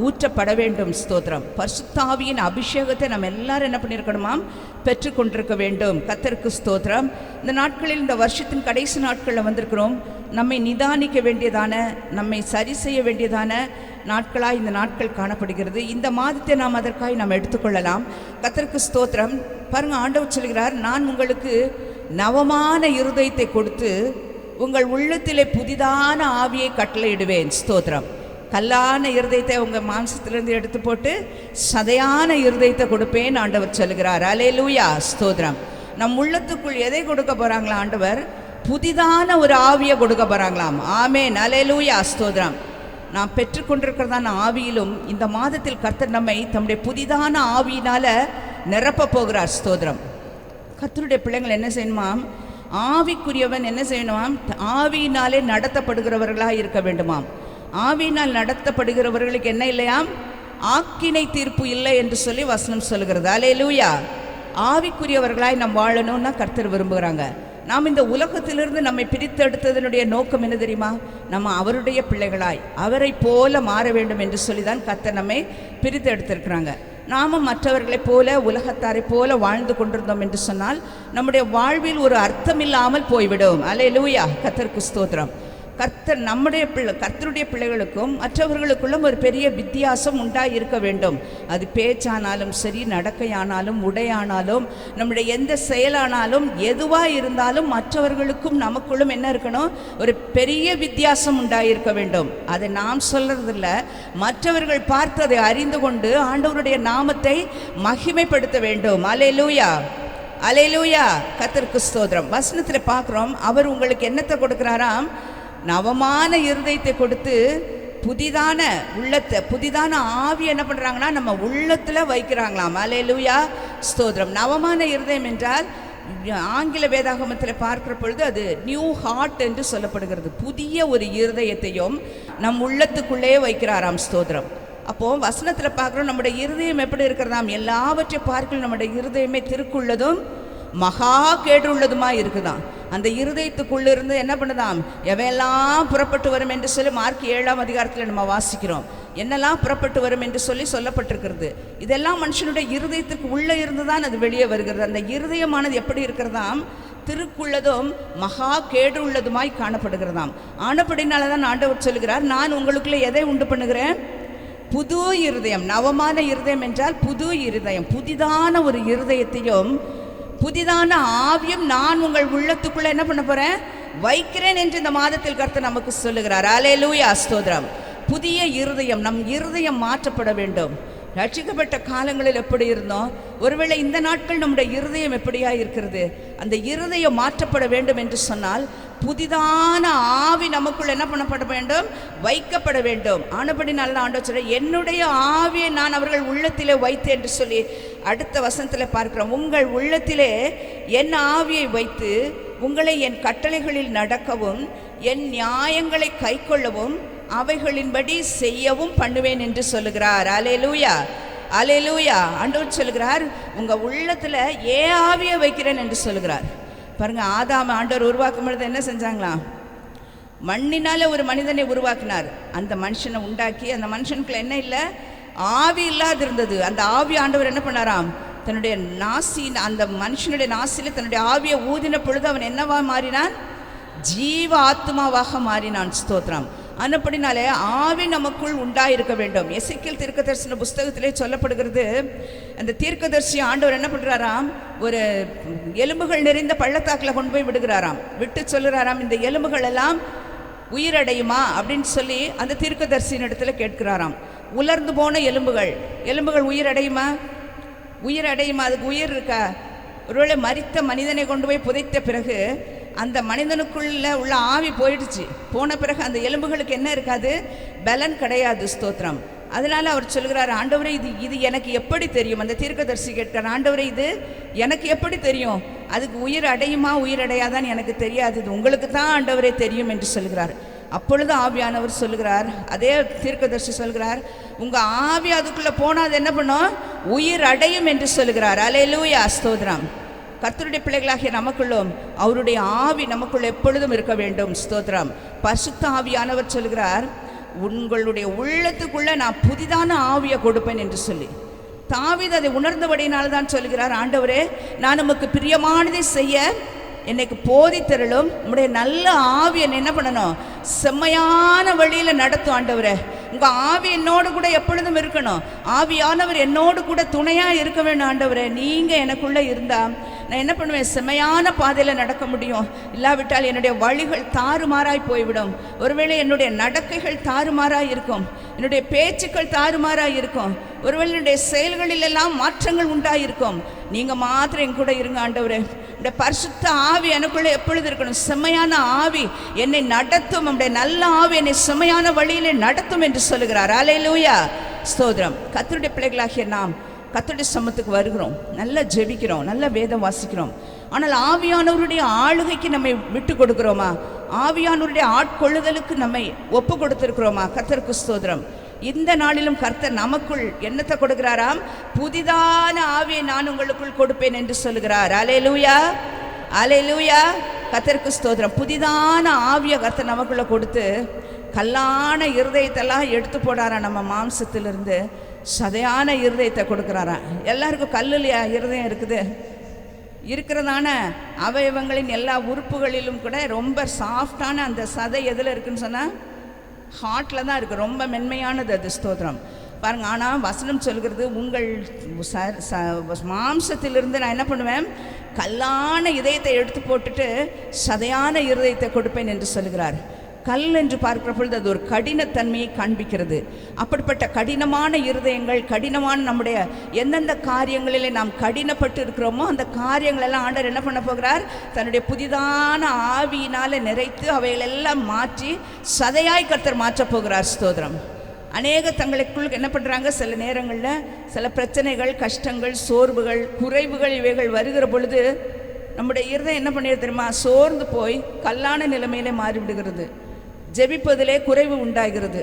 ஊற்றப்பட வேண்டும். ஸ்தோத்திரம். பரிசுத்த ஆவியின் அபிஷேகத்தை நம்ம எல்லாரும் என்ன பண்ணியிருக்கணுமாம்? பெற்றுக்கொண்டிருக்க வேண்டும். கர்த்தருக்கு ஸ்தோத்திரம். இந்த நாட்களில், இந்த வருஷத்தின் கடைசி நாட்களில் வந்திருக்கிறோம். நம்மை நிதானிக்க வேண்டியதான, நம்மை சரி செய்ய வேண்டியதான நாட்களாக இந்த நாட்கள் காணப்படுகிறது. இந்த மாதத்தை நாம் அதற்காக நாம் எடுத்துக்கொள்ளலாம். கர்த்தருக்கு ஸ்தோத்திரம். பாருங்கள், ஆண்டவர் சொல்கிறார், நான் உங்களுக்கு நவமான இருதயத்தை கொடுத்து உங்கள் உள்ளத்திலே புதிதான ஆவியை கட்டளையிடுவேன். ஸ்தோத்திரம். கல்லான இருதயத்தை உங்கள் மாம்சத்திலிருந்து எடுத்து போட்டு சதையான இருதயத்தை கொடுப்பேன் ஆண்டவர் சொல்கிறார். அல்லேலூயா, ஸ்தோத்திரம். நம் உள்ளத்துக்குள் எதை கொடுக்க போகிறாங்களா ஆண்டவர்? புதிதான ஒரு ஆவியை கொடுக்க போகிறாங்களாம். ஆமேன், அல்லேலூயா, ஸ்தோத்திரம். நாம் பெற்றுக்கொண்டிருக்கிறதான ஆவியிலும் இந்த மாதத்தில் கர்த்தர் நம்மை தம்முடைய புதிதான ஆவியினால் நிரப்ப போகிறார். ஸ்தோத்திரம். கர்த்தருடைய பிள்ளைகள் என்ன செய்யணுமாம்? ஆவிக்குரியவன் என்ன செய்யணுமாம்? ஆவியினாலே நடத்தப்படுகிறவர்களாக இருக்க வேண்டுமாம். ஆவியினால் நடத்தப்படுகிறவர்களுக்கு என்ன இல்லையாம்? ஆக்கினை தீர்ப்பு இல்லை என்று சொல்லி வசனம் சொல்லுகிறது. அல்லேலூயா. ஆவிக்குரியவர்களாய் நாம் வாழணும்னா கர்த்தர் விரும்புகிறாங்க. நாம் இந்த உலகத்திலிருந்து நம்மை பிரித்தெடுத்ததனுடைய நோக்கம் என்ன தெரியுமா? நம்ம அவருடைய பிள்ளைகளாய் அவரை போல மாற வேண்டும் என்று சொல்லி தான் கர்த்தர் நம்மை பிரித்து எடுத்திருக்கிறாங்க. நாம் மற்றவர்களைப் போல உலகத்தாரை போல வாழ்ந்து கொண்டிருந்தோம் என்று சொன்னால் நம்முடைய வாழ்வில் ஒரு அர்த்தம் இல்லாமல் போய்விடும். அல்லேலூயா. கர்த்தருக்கு ஸ்தோத்திரம். கர்த்தருடைய பிள்ளைகளுக்கும் மற்றவர்களுக்குள்ளும் ஒரு பெரிய வித்தியாசம் உண்டாக இருக்க வேண்டும். அது பேச்சானாலும் சரி, நடக்கையானாலும், உடையானாலும், நம்முடைய எந்த செயலானாலும், எதுவாக இருந்தாலும் மற்றவர்களுக்கும் நமக்குள்ளும் என்ன இருக்கணும்? ஒரு பெரிய வித்தியாசம் உண்டாயிருக்க வேண்டும். அதை நாம் சொல்றதில்ல, மற்றவர்கள் பார்த்து அதை அறிந்து கொண்டு ஆண்டவருடைய நாமத்தை மகிமைப்படுத்த வேண்டும். அல்லேலூயா, அல்லேலூயா. கர்த்தருக்கு ஸ்தோத்திரம். வசனத்தில் பார்க்குறோம், அவர் உங்களுக்கு என்னத்தை கொடுக்குறாராம்? நவமான இருதயத்தை கொடுத்து புதிதான உள்ளத்தை, புதிதான ஆவி என்ன பண்ணுறாங்கன்னா நம்ம உள்ளத்தில் வைக்கிறாங்களாம். அல்லேலூயா, ஸ்தோத்திரம். நவமான இருதயம் என்றால் ஆங்கில வேதாகமத்தில் பார்க்கிற பொழுது அது நியூ ஹார்ட் என்று சொல்லப்படுகிறது. புதிய ஒரு இருதயத்தையும் நம் உள்ளத்துக்குள்ளே வைக்கிறாராம். ஸ்தோத்திரம். அப்போது வசனத்தில் பார்க்குறோம், நம்முடைய இருதயம் எப்படி இருக்கிறதாம்? எல்லாவற்றையும் பார்க்கல நம்முடைய இருதயமே திருக்குள்ளதும் மகா கேடுள்ளதுமா இருக்குதாம். அந்த இருதயத்துக்குள்ளிருந்து என்ன பண்ணுதாம்? எவையெல்லாம் புறப்பட்டு வரும் என்று சொல்லி மார்க் 7ஆம் அதிகாரத்தில் நம்ம வாசிக்கிறோம். என்னெல்லாம் புறப்பட்டு வரும் என்று சொல்லி சொல்லப்பட்டிருக்கிறது. இதெல்லாம் மனுஷனுடைய இருதயத்துக்கு உள்ளே இருந்து தான் அது வெளியே வருகிறது. அந்த இருதயமானது எப்படி இருக்கிறதாம்? திருக்குள்ளதும் மகா கேடு உள்ளதுமாய் காணப்படுகிறதாம். ஆனப்படினால தான் ஆண்டவர் சொல்கிறார், நான் உங்களுக்குள்ளே எதை உண்டு பண்ணுகிறேன்? புது இருதயம். நவமான இருதயம் என்றால் புது இருதயம், புதிதான ஒரு இருதயத்தையும் புதிதான ஆவியும் நான் உங்கள் உள்ளத்துக்குள்ள என்ன பண்ண போறேன்? வைக்கிறேன் என்று இந்த மாதத்தில் கர்த்தர் நமக்கு சொல்லுகிறார். அல்லேலூயா, ஸ்தோத்திரம். புதிய இருதயம், நம் இருதயம் மாற்றப்பட வேண்டும். ரட்சிக்கப்பட்ட காலங்களில் எப்படி இருந்தோம்? ஒருவேளை இந்த நாட்கள் நம்முடைய இருதயம் எப்படியா இருக்கிறது? அந்த இருதயம் மாற்றப்பட வேண்டும் என்று சொன்னால் புதிதான ஆவி நமக்குள் என்ன பண்ணப்பட வேண்டும்? வைக்கப்பட வேண்டும். ஆனபடினால ஆண்டவர் சொல்ற, என்னுடைய ஆவியை நான் அவர்கள் உள்ளத்திலே வைத்தேன் என்று சொல்லி அடுத்த வசனத்தில் பார்க்கிறோம். உங்கள் உள்ளத்திலே என் ஆவியை வைத்து உங்களை என் கட்டளைகளில் நடக்கவும் என் நியாயங்களை கைக்கொள்ளவும் அவைகளின்படி செய்யவும் பண்ணுவேன் என்று சொல்லுகிறார். அல்லேலூயா, அல்லேலூயா. ஆண்டவர் சொல்லுகிறார், உங்க உள்ளத்துல ஏன் ஆவியை வைக்கிறேன் என்று சொல்லுகிறார். பாருங்க, ஆதாம் ஆண்டவர் உருவாக்கும் பொழுது என்ன செஞ்சாங்களாம்? மண்ணினால ஒரு மனிதனை உருவாக்கினார். அந்த மனுஷனை உண்டாக்கி அந்த மனுஷனுக்குள்ள என்ன இல்லை? ஆவி இல்லாது இருந்தது. அந்த ஆவி ஆண்டவர் என்ன பண்ணாராம்? தன்னுடைய நாசி, அந்த மனுஷனுடைய நாசில தன்னுடைய ஆவியை ஊதின பொழுது அவன் என்னவா மாறினான்? ஜீவ ஆத்மாவாக மாறினான். ஸ்தோத்திரம். அன்னப்படினாலே ஆவி நமக்குள் உண்டாயிருக்க வேண்டும். எசேக்கியேல் தீர்க்கதரிசன புஸ்தகத்திலே சொல்லப்படுகிறது, அந்த தீர்க்கதரிசி ஆண்டவர் என்ன பண்ணுறாராம்? ஒரு எலும்புகள் நிறைந்த பள்ளத்தாக்கில் கொண்டு போய் விடுகிறாராம். விட்டு சொல்லுறாராம், இந்த எலும்புகள் எல்லாம் உயிரடையுமா அப்படின்னு சொல்லி அந்த தீர்க்கதரிசியின் இடத்துல கேட்கிறாராம். உலர்ந்து போன எலும்புகள் உயிரடையுமா? உயிரடையுமா? அதுக்கு உயிர் இருக்கா? ஒருவேளை மரித்த மனிதனை கொண்டு போய் புதைத்த பிறகு அந்த மனிதனுக்குள்ள உள்ள ஆவி போயிடுச்சு. போன பிறகு அந்த எலும்புகளுக்கு என்ன இருக்காது? பலன் கிடையாது. ஸ்தோத்திரம். அதனால அவர் சொல்கிறார், ஆண்டவரே இது எனக்கு எப்படி தெரியும்? அந்த தீர்க்கதரிசி கேட்கிறார், ஆண்டவரே இது எனக்கு எப்படி தெரியும்? அதுக்கு உயிர் அடையுமா உயிரடையாதான் எனக்கு தெரியாது, இது உங்களுக்கு தான் ஆண்டவரே தெரியும் என்று சொல்கிறார். அப்பொழுது ஆவியானவர் சொல்லுகிறார், அதே தீர்க்கதரிசி சொல்கிறார், உங்க ஆவி அதுக்குள்ள போனா அது என்ன பண்ணும்? உயிர் அடையும் என்று சொல்லுகிறார். அல்லேலூயா, ஸ்தோத்திரம். கர்த்தருடைய பிள்ளைகளாகிய நமக்குள்ளும் அவருடைய ஆவி நமக்குள்ள எப்பொழுதும் இருக்க வேண்டும். ஸ்தோத்திரம். பரிசுத்த ஆவியானவர் சொல்கிறார், உங்களுடைய உள்ளத்துக்குள்ள நான் புதிதான ஆவியை கொடுப்பேன் என்று சொல்லி. தாவீது அதை உணர்ந்தபடினால்தான் சொல்கிறார், ஆண்டவரே நான் நமக்கு பிரியமானதை செய்ய என்னைக்கு போதித்தருளும், உங்களுடைய நல்ல ஆவி என்ன பண்ணணும்? செம்மையான வழியில் நடத்தும். ஆண்டவரே உங்க ஆவி என்னோடு கூட எப்பொழுதும் இருக்கணும். ஆவியானவர் என்னோடு கூட துணையா இருக்க வேண்டும். ஆண்டவரே நீங்க எனக்குள்ள இருந்தா நான் என்ன பண்ணுவேன்? செம்மையான பாதையில் நடக்க முடியும். இல்லாவிட்டால் என்னுடைய வழிகள் தாறுமாறாய் போய்விடும். ஒருவேளை என்னுடைய நடக்கைகள் தாறுமாறாய் இருக்கும், என்னுடைய பேச்சுக்கள் தாறுமாறாய் இருக்கும், ஒருவேளை என்னுடைய செயல்களில் எல்லாம் மாற்றங்கள் உண்டாயிருக்கும். நீங்க மாத்திரம் என் கூட இருங்க ஆண்டவரே. இந்த பரிசுத்த ஆவி எனக்குள்ள எப்பொழுது இருக்கணும்? செம்மையான ஆவி என்னை நடத்தும். நம்முடைய நல்ல ஆவி என்னை செம்மையான வழியிலே நடத்தும் என்று சொல்லுகிறார். அல்லேலூயா, ஸ்தோத்திரம். கர்த்தருடைய பிள்ளைகளாகிய நாம் கர்த்தருடைய சமத்துக்கு வருகிறோம், நல்லா ஜெபிக்கிறோம், நல்லா வேதம் வாசிக்கிறோம். ஆனால் ஆவியானவருடைய ஆளுகைக்கு நம்மை விட்டு கொடுக்கிறோமா? ஆவியானவருடைய ஆட்கொள்ளுதலுக்கு நம்மை ஒப்பு கொடுத்திருக்கிறோமா? கர்த்தருக்கு ஸ்தோத்திரம். இந்த நாளிலும் கர்த்தர் நமக்குள் என்னத்தை கொடுக்கிறாராம்? புதிதான ஆவியை நான் உங்களுக்குள் கொடுப்பேன் என்று சொல்லுகிறார். அல்லேலூயா, அல்லேலூயா. கர்த்தருக்கு ஸ்தோத்திரம். புதிதான ஆவியை கர்த்தர் நமக்குள்ள கொடுத்து கல்லான இருதயத்தெல்லாம் எடுத்து போடாரா, நம்ம மாம்சத்திலிருந்து சதையான இருதயத்தை கொடுக்குறாரா. எல்லாருக்கும் கல்லுலையா இருதயம் இருக்குது? இருக்கிறதான அவயவங்களின் எல்லா உறுப்புகளிலும் கூட ரொம்ப சாஃப்டான அந்த சதை எதில் இருக்குன்னு சொன்னால் ஹார்ட்டில் தான் இருக்குது, ரொம்ப மென்மையானது அது. ஸ்தோத்திரம் பாருங்கள். ஆனால் வசனம் சொல்கிறது, உங்கள் மாம்சத்திலிருந்து நான் என்ன பண்ணுவேன்? கல்லான இதயத்தை எடுத்து போட்டுட்டு சதையான இருதயத்தை கொடுப்பேன் என்று சொல்கிறார். கல் என்று பார்க்கிற பொழுது அது ஒரு கடினத்தன்மையை காண்பிக்கிறது. அப்படிப்பட்ட கடினமான இருதயங்கள், கடினமான நம்முடைய எந்தெந்த காரியங்களிலே நாம் கடினப்பட்டு இருக்கிறோமோ அந்த காரியங்களெல்லாம் ஆண்டவர் என்ன பண்ண போகிறார்? தன்னுடைய புதிதான ஆவியினால் நிறைத்து அவைகளெல்லாம் மாற்றி சதையாய் கர்த்தர் மாற்றப் போகிறார். ஸ்தோத்திரம். அநேக தங்களுக்குள் என்ன பண்ணுறாங்க? சில நேரங்களில் சில பிரச்சனைகள், கஷ்டங்கள், சோர்வுகள், குறைவுகள் இவைகள் வருகிற பொழுது நம்முடைய இருதயம் என்ன பண்ணிடுது தெரியுமா? சோர்ந்து போய் கல்லான நிலைமையிலே மாறிவிடுகிறது. ஜெபிப்பதிலே குறைவு உண்டாகிறது,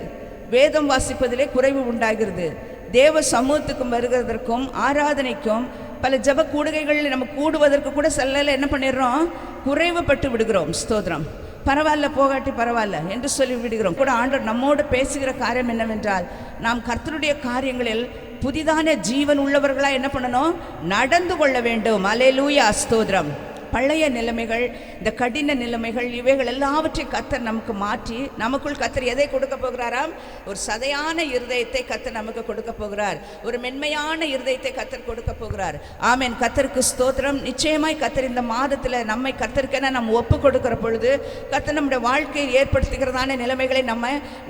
வேதம் வாசிப்பதிலே குறைவு உண்டாகிறது. தேவ சமூகத்துக்கும் வருகிறதற்கும் ஆராதனைக்கும் பல ஜெப கூடுகைகளில் நம்ம கூடுவதற்கு கூட சில என்ன பண்ணிடுறோம்? குறைவுபட்டு விடுகிறோம். ஸ்தோத்திரம். பரவாயில்ல, போகாட்டி பரவாயில்ல என்று சொல்லி விடுகிறோம். கூட ஆண்டவர் நம்மோடு பேசுகிற காரியம் என்னவென்றால், நாம் கர்த்தருடைய காரியங்களில் புதிதான ஜீவன் உள்ளவர்களாக என்ன பண்ணணும்? நடந்து கொள்ள வேண்டும். அல்லேலூயா, ஸ்தோத்திரம். பழைய நிலைமைகள், இந்த கடின நிலைமைகள், இவைகள் எல்லாவற்றையும் கர்த்தர் நமக்கு மாற்றி நமக்குள் கர்த்தர் எதை கொடுக்க போகிறாராம்? ஒரு சதையான இருதயத்தை கர்த்தர் நமக்கு கொடுக்க போகிறார். ஒரு மென்மையான இருதயத்தை கர்த்தர் கொடுக்க போகிறார். ஆமென். கர்த்தருக்கு ஸ்தோத்திரம். நிச்சயமாய் கர்த்தர் இந்த மாதத்தில் நம்மை கர்த்தருக்கென நம்ம ஒப்பு கொடுக்கிற பொழுது கர்த்தர் நம்முடைய வாழ்க்கையில் ஏற்படுத்துகிறதான நிலைமைகளை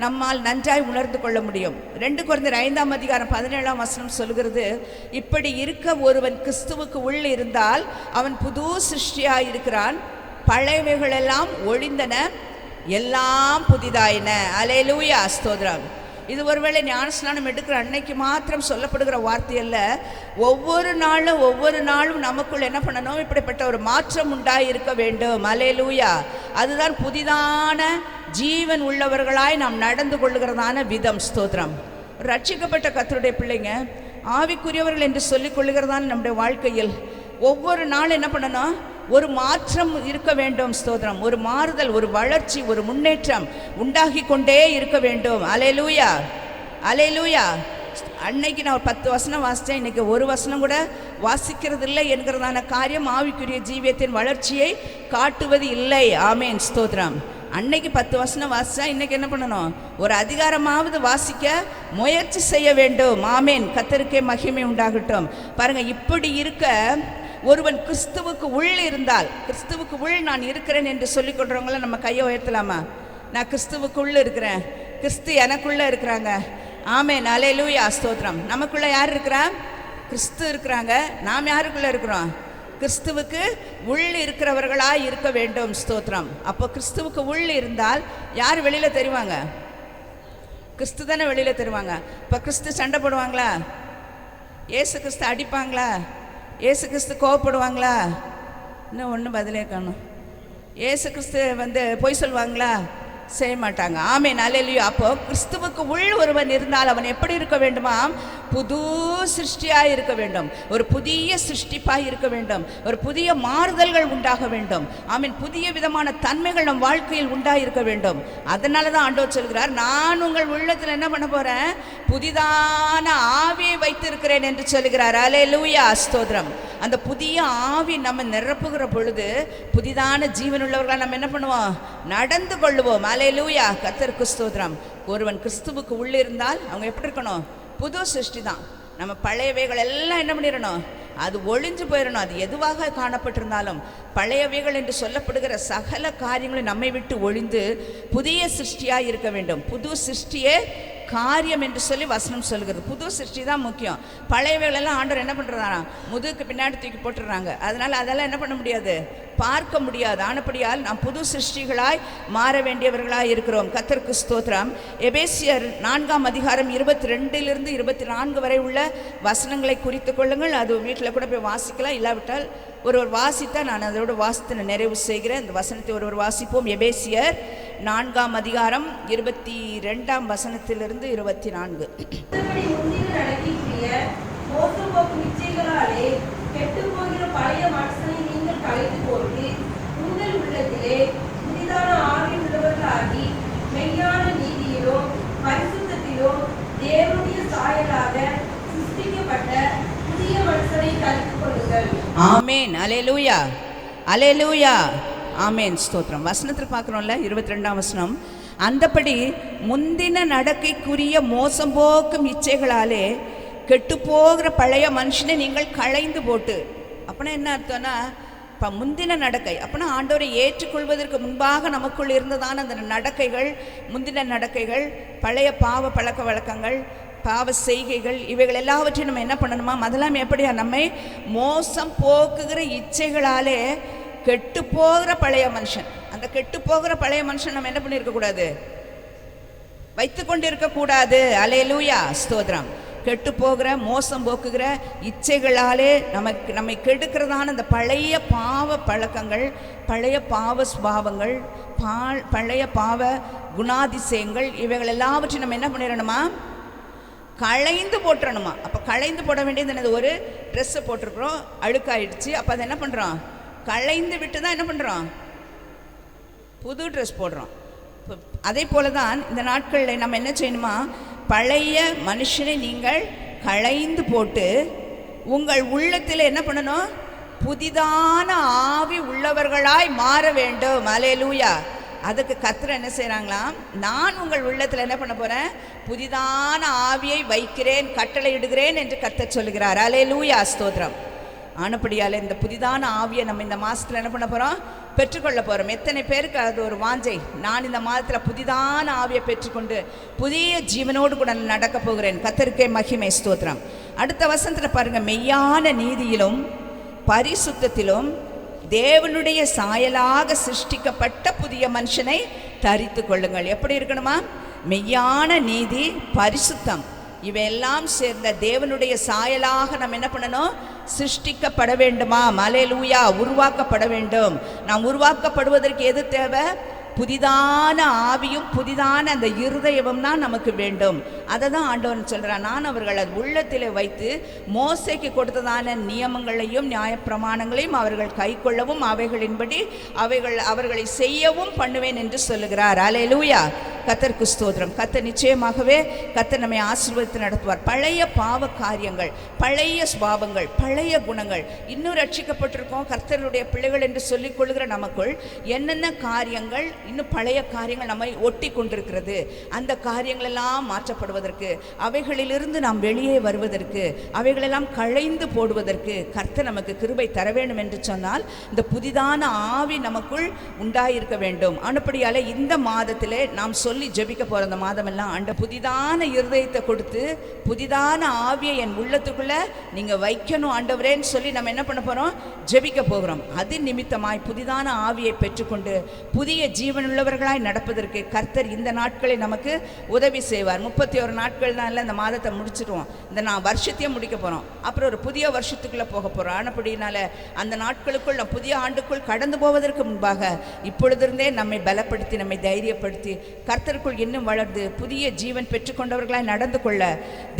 நம்மால் நன்றாய் உணர்ந்து கொள்ள முடியும். 2 கொரிந்தியர் 5:17 சொல்கிறது, இப்படி இருக்க ஒருவன் கிறிஸ்துவுக்கு உள் இருந்தால் அவன் புது இருக்கிறான், பழையவைகளெல்லாம் ஒழிந்தன, எல்லாம் புதிதாயின. அல்லேலூயா, ஸ்தோத்திரம். இது ஒருவேளை ஞானஸ்நானம் எடுக்கிற அன்னைக்கு மாத்திரம் சொல்லப்படுகிற வார்த்தை அல்ல. ஒவ்வொரு நாளும் நமக்குள் என்ன பண்ணணும்? இப்படிப்பட்ட ஒரு மாற்றம் உண்டாயிருக்க வேண்டும். அல்லேலூயா. அதுதான் புதிதான ஜீவன் உள்ளவர்களாய் நாம் நடந்து கொள்ளுகிறதான விதம். ஸ்தோத்திரம். ரட்சிக்கப்பட்ட கர்த்தருடைய பிள்ளைங்க, ஆவிக்குரியவர்கள் என்று சொல்லிக் கொள்ளுகிறதான நம்முடைய வாழ்க்கையில் ஒவ்வொரு நாளும் என்ன பண்ணணும்? ஒரு மாற்றம் இருக்க வேண்டும். ஸ்தோத்திரம். ஒரு மாறுதல், ஒரு வளர்ச்சி, ஒரு முன்னேற்றம் உண்டாகி கொண்டே இருக்க வேண்டும். அல்லேலூயா, அல்லேலூயா. அன்னைக்கு நான் ஒரு 10 வசனம் வாசித்தேன், இன்னைக்கு ஒரு வசனம் கூட வாசிக்கிறது இல்லை என்கிறதான காரியம் ஆவிக்குரிய ஜீவியத்தின் வளர்ச்சியை காட்டுவது இல்லை. ஆமேன், ஸ்தோத்திரம். அன்னைக்கு 10 வசனம் வாசித்தா இன்னைக்கு என்ன பண்ணணும்? ஒரு அதிகாரமாவது வாசிக்க முயற்சி செய்ய வேண்டும். ஆமேன். கர்த்தருக்கே மகிமை உண்டாகட்டும். பாருங்க, இப்படி இருக்க ஒருவன் கிறிஸ்துவுக்கு உள் இருந்தால், கிறிஸ்துவுக்கு உள் நான் இருக்கிறேன் என்று சொல்லிக் கொள்றவங்கள நம்ம கையை உயர்த்தலாமா? நான் கிறிஸ்துவுக்குள்ள இருக்கிறேன், கிறிஸ்து எனக்குள்ள இருக்கிறாங்க. ஆமென். அல்லேலூயா, ஸ்தோத்திரம். நமக்குள்ள யார் இருக்கிறா? கிறிஸ்து இருக்கிறாங்க. நாம் யாருக்குள்ள இருக்கிறோம்? கிறிஸ்துவுக்கு உள் இருக்கிறவர்களாக இருக்க வேண்டும். ஸ்தோத்திரம். அப்போ கிறிஸ்துவுக்கு உள் இருந்தால் யார் வெளியில தெரிவாங்க? கிறிஸ்து தானே வெளியில தெரிவாங்க. இப்போ கிறிஸ்து சண்டை போடுவாங்களா? ஏசு கிறிஸ்து அடிப்பாங்களா? ஏசு கிறிஸ்து கோவப்படுவாங்களா? இன்னும் ஒன்றும் பதிலே காணும். ஏசு கிறிஸ்து பொய் சொல்லுவாங்களா? செய்ய மாட்டாங்க. ஆமென். அல்லேலூயா. அப்போ கிறிஸ்துவுக்கு உள் ஒருவன் இருந்தால் அவன் எப்படி இருக்க வேண்டுமா? புது சிருஷ்டியாய் இருக்க வேண்டும். ஒரு புதிய சிருஷ்டிப்பாய் இருக்க வேண்டும். ஒரு புதிய மாறுதல்கள் உண்டாக வேண்டும். ஆமென். புதிய விதமான தன்மைகள் நம் வாழ்க்கையில் உண்டாயிருக்க வேண்டும். அதனால தான் ஆண்டவர் சொல்கிறார், நான் உங்கள் உள்ளத்தில் என்ன பண்ண போறேன்? புதிதான ஆவியை வைத்திருக்கிறேன் என்று சொல்கிறார். அல்லேலூயா, ஸ்தோத்திரம். அந்த புதிய ஆவி நம்ம நிரப்புகிற பொழுது புதிதான ஜீவனுள்ளவர்களாக நம்ம என்ன பண்ணுவோம்? நடந்து கொள்ளுவோம். அல்லேலூயா, கர்த்தருக்கு ஸ்தோத்திரம். ஒருவன் கிறிஸ்துவுக்கு உள்ளிருந்தால் அவங்க எப்படி இருக்கணும்? புது சிருஷ்டி தான். நம்ம பழையவைகள் எல்லாம் என்ன பண்ணிடணும்? அது ஒழிஞ்சு போயிடணும். அது எதுவாக காணப்பட்டிருந்தாலும் பழையவைகள் என்று சொல்லப்படுகிற சகல காரியங்களும் நம்மை விட்டு ஒழிந்து புதிய சிருஷ்டியாக இருக்க வேண்டும். புது சிருஷ்டியே காரியம் என்று சொல்லி வசனம் சொல்கிறது. புது சிருஷ்டி தான் முக்கியம். பழையவைகளெல்லாம் ஆண்டவர் என்ன பண்ணுறதானா முதுகுக்கு பின்னாடி தூக்கி போட்டுடுறாங்க. அதனால் அதெல்லாம் என்ன பண்ண முடியாது, பார்க்க முடியாது. ஆனபடியால் நாம் புது சிருஷ்டிகளாய் மாற வேண்டியவர்களாய் இருக்கிறோம். கர்த்தருக்கு ஸ்தோத்திரம். எபேசியர் 4ஆம் அதிகாரம் 22 to 24 வரை உள்ள வசனங்களை குறித்து கொள்ளுங்கள். அது வீட்டில் கூட போய் வாசிக்கலாம். இல்லாவிட்டால் ஒருவர் வாசித்தா நான் அதோட வாசித்து நிறைவு செய்கிறேன். இந்த வசனத்தை ஒருவர் வாசிப்போம். எபேசியர் 4ஆம் அதிகாரம் 22ஆம் வசனத்திலிருந்து 24. பழைய மனுஷனை நீங்கள் கலைத்து போட்டு உங்கள் உள்ளத்திலே புதிதான ஆவி உள்ளவர்களாகி மெய்யான நீதியிலும் பரிசுத்தத்திலும் தேவனுடைய சாயலாக சிருஷ்டிக்கப்பட்ட புதிய மனுஷனை கலைத்துக் கொள்ளுங்கள். ஆமேன். அல்லேலூயா, அல்லேலூயா, ஆமேன், ஸ்தோத்திரம். வசனத்தில் பார்க்குறோம்ல 22ஆம் வசனம். அந்தபடி முந்தின நடக்கைக்குரிய மோசம் போக்கும் இச்சைகளாலே கெட்டுப்போகிற பழைய மனுஷனை நீங்கள் களைந்து போட்டு. அப்படின்னா என்ன அர்த்தம்னா, இப்போ முந்தின நடக்கை அப்படின்னா ஆண்டவரை ஏற்றுக்கொள்வதற்கு முன்பாக நமக்குள் இருந்ததான அந்த நடக்கைகள், முந்தின நடக்கைகள், பழைய பாவ பழக்க வழக்கங்கள், பாவ செய்கைகள், இவைகள் எல்லாவற்றையும் நம்ம என்ன பண்ணணுமா, முதலாம் எப்படியா நம்மை மோசம் போக்குகிற இச்சைகளாலே கெட்டு போகிற பழைய மனுஷன், அந்த கெட்டு போகிற பழைய மனுஷன் நம்ம என்ன பண்ணியிருக்கக்கூடாது, வைத்து கொண்டு இருக்கக்கூடாது. அல்லேலூயா, ஸ்தோத்திரம். கெட்டு போகிற மோசம் போக்குகிற இச்சைகளாலே நம்மை கெடுக்கிறதான அந்த பழைய பாவ பழக்கங்கள், பழைய பாவ சுபாவங்கள், பழைய பாவ குணாதிசயங்கள், இவைகள் எல்லாவற்றையும் நம்ம என்ன பண்ணிடணுமா, களைந்து போட்டுறணுமா. அப்போ களைந்து போட வேண்டியது என்னது, ஒரு ட்ரெஸ்ஸை போட்டிருக்கிறோம், அழுக்காயிடுச்சு. அப்போ அதை என்ன பண்ணுறோம், களைந்து விட்டு தான் என்ன பண்ணுறோம், புது ட்ரெஸ் போடுறோம். அதே போல தான் இந்த நாட்களில் நம்ம என்ன செய்யணுமா, பழைய மனுஷனை நீங்கள் களைந்து போட்டு உங்கள் உள்ளத்தில் என்ன பண்ணணும், புதிதான ஆவி உள்ளவர்களாய் மாற வேண்டும். அல்லேலூயா. அதுக்கு கர்த்தர் என்ன செய்கிறாங்களாம், நான் உங்கள் உள்ளத்தில் என்ன பண்ண போகிறேன், புதிதான ஆவியை வைக்கிறேன், கட்டளையிடுகிறேன் என்று கர்த்தர் சொல்லுகிறார். அல்லேலூயா, ஸ்தோத்திரம். ஆனப்படியால் இந்த புதிதான ஆவியை நம்ம இந்த மாதத்தில் என்ன பண்ண போகிறோம், பெற்றுக்கொள்ள போகிறோம். எத்தனை பேருக்கு அது ஒரு வாஞ்சை, நான் இந்த மாதத்தில் புதிதான ஆவியை பெற்றுக்கொண்டு புதிய ஜீவனோடு கூட நடக்க போகிறேன். கர்த்தருக்கே மகிமை, ஸ்தோத்திரம். அடுத்த வசனத்தில் பாருங்கள், மெய்யான நீதியிலும் பரிசுத்தத்திலும் தேவனுடைய சாயலாக சிருஷ்டிக்கப்பட்ட புதிய மனுஷனை தரித்து கொள்ளுங்கள். எப்படி இருக்கணுமா, மெய்யான நீதி, பரிசுத்தம், இவையெல்லாம் சேர்ந்த தேவனுடைய சாயலாக நம்ம என்ன பண்ணணும், சிருஷ்டிக்கப்பட வேண்டுமா. அல்லேலூயா, உருவாக்கப்பட வேண்டும். நாம் உருவாக்கப்படுவதற்கு எது தேவை, புதிதான ஆவியும் புதிதான அந்த இருதயமும் தான் நமக்கு வேண்டும். அதை தான் ஆண்டவன் சொல்கிறான், நான் அவர்கள் உள்ளத்திலே வைத்து மோசேக்கு கொடுத்ததான நியமங்களையும் நியாயப்பிரமாணங்களையும் அவர்கள் கை கொள்ளவும் அவைகளின்படி அவர்களை செய்யவும் பண்ணுவேன் என்று சொல்லுகிறார். அல்லேலூயா, கர்த்தருக்கு ஸ்தோத்திரம். கர்த்தர் நிச்சயமாகவே கர்த்தர் நம்மை ஆசீர்வதித்து நடத்துவார். பழைய பாவ காரியங்கள், பழைய சுபாவங்கள், பழைய குணங்கள், இன்னும் ரட்சிக்கப்பட்டிருக்கோம் கர்த்தருடைய பிள்ளைகள் என்று சொல்லிக் கொள்கிற நமக்குள் என்னென்ன காரியங்கள், இன்னும் பழைய காரியங்கள் நம்மை ஒட்டி கொண்டிருக்கிறது, அந்த காரியங்கள் எல்லாம் மாற்றப்படுவதற்கு, அவைகளிலிருந்து நாம் வெளியே வருவதற்கு, அவைகளெல்லாம் களைந்து போடுவதற்கு கர்த்தர் நமக்கு கிருபை தர வேண்டும் என்று சொன்னால் இந்த புதிதான ஆவி நமக்குள் உண்டாயிருக்க வேண்டும். அப்படியால இந்த மாதத்திலே நாம் சொல்லி ஜெபிக்க போகிற அந்த மாதமெல்லாம் ஆண்ட புதிதான இருதயத்தை கொடுத்து புதிதான ஆவியை என் உள்ளத்துக்குள்ள நீங்கள் வைக்கணும் ஆண்டவரேன்னு சொல்லி நம்ம என்ன பண்ண போகிறோம், ஜெபிக்க போகிறோம். அது நிமித்தமாய் புதிதான ஆவியை பெற்றுக்கொண்டு புதிய ஜீவனுள்ளவர்களாய் நடப்பதற்கு கர்த்தர் இந்த நாட்களை நமக்கு உதவி செய்வார். 31 நாட்கள் தான் இல்லை, இந்த மாதத்தை முடிச்சிடுவோம். இந்த வருஷத்தையே முடிக்க போகிறோம், அப்புறம் ஒரு புதிய வருஷத்துக்குள்ளே போக போகிறோம். அப்படினால அந்த நாட்களுக்குள் நம்ம புதிய ஆண்டுக்குள் கடந்து போவதற்கு முன்பாக இப்பொழுதிருந்தே நம்மை பலப்படுத்தி நம்மை தைரியப்படுத்தி கர்த்தருக்குள் இன்னும் வளர்ந்து புதிய ஜீவன் பெற்றுக்கொண்டவர்களாய் நடந்து கொள்ள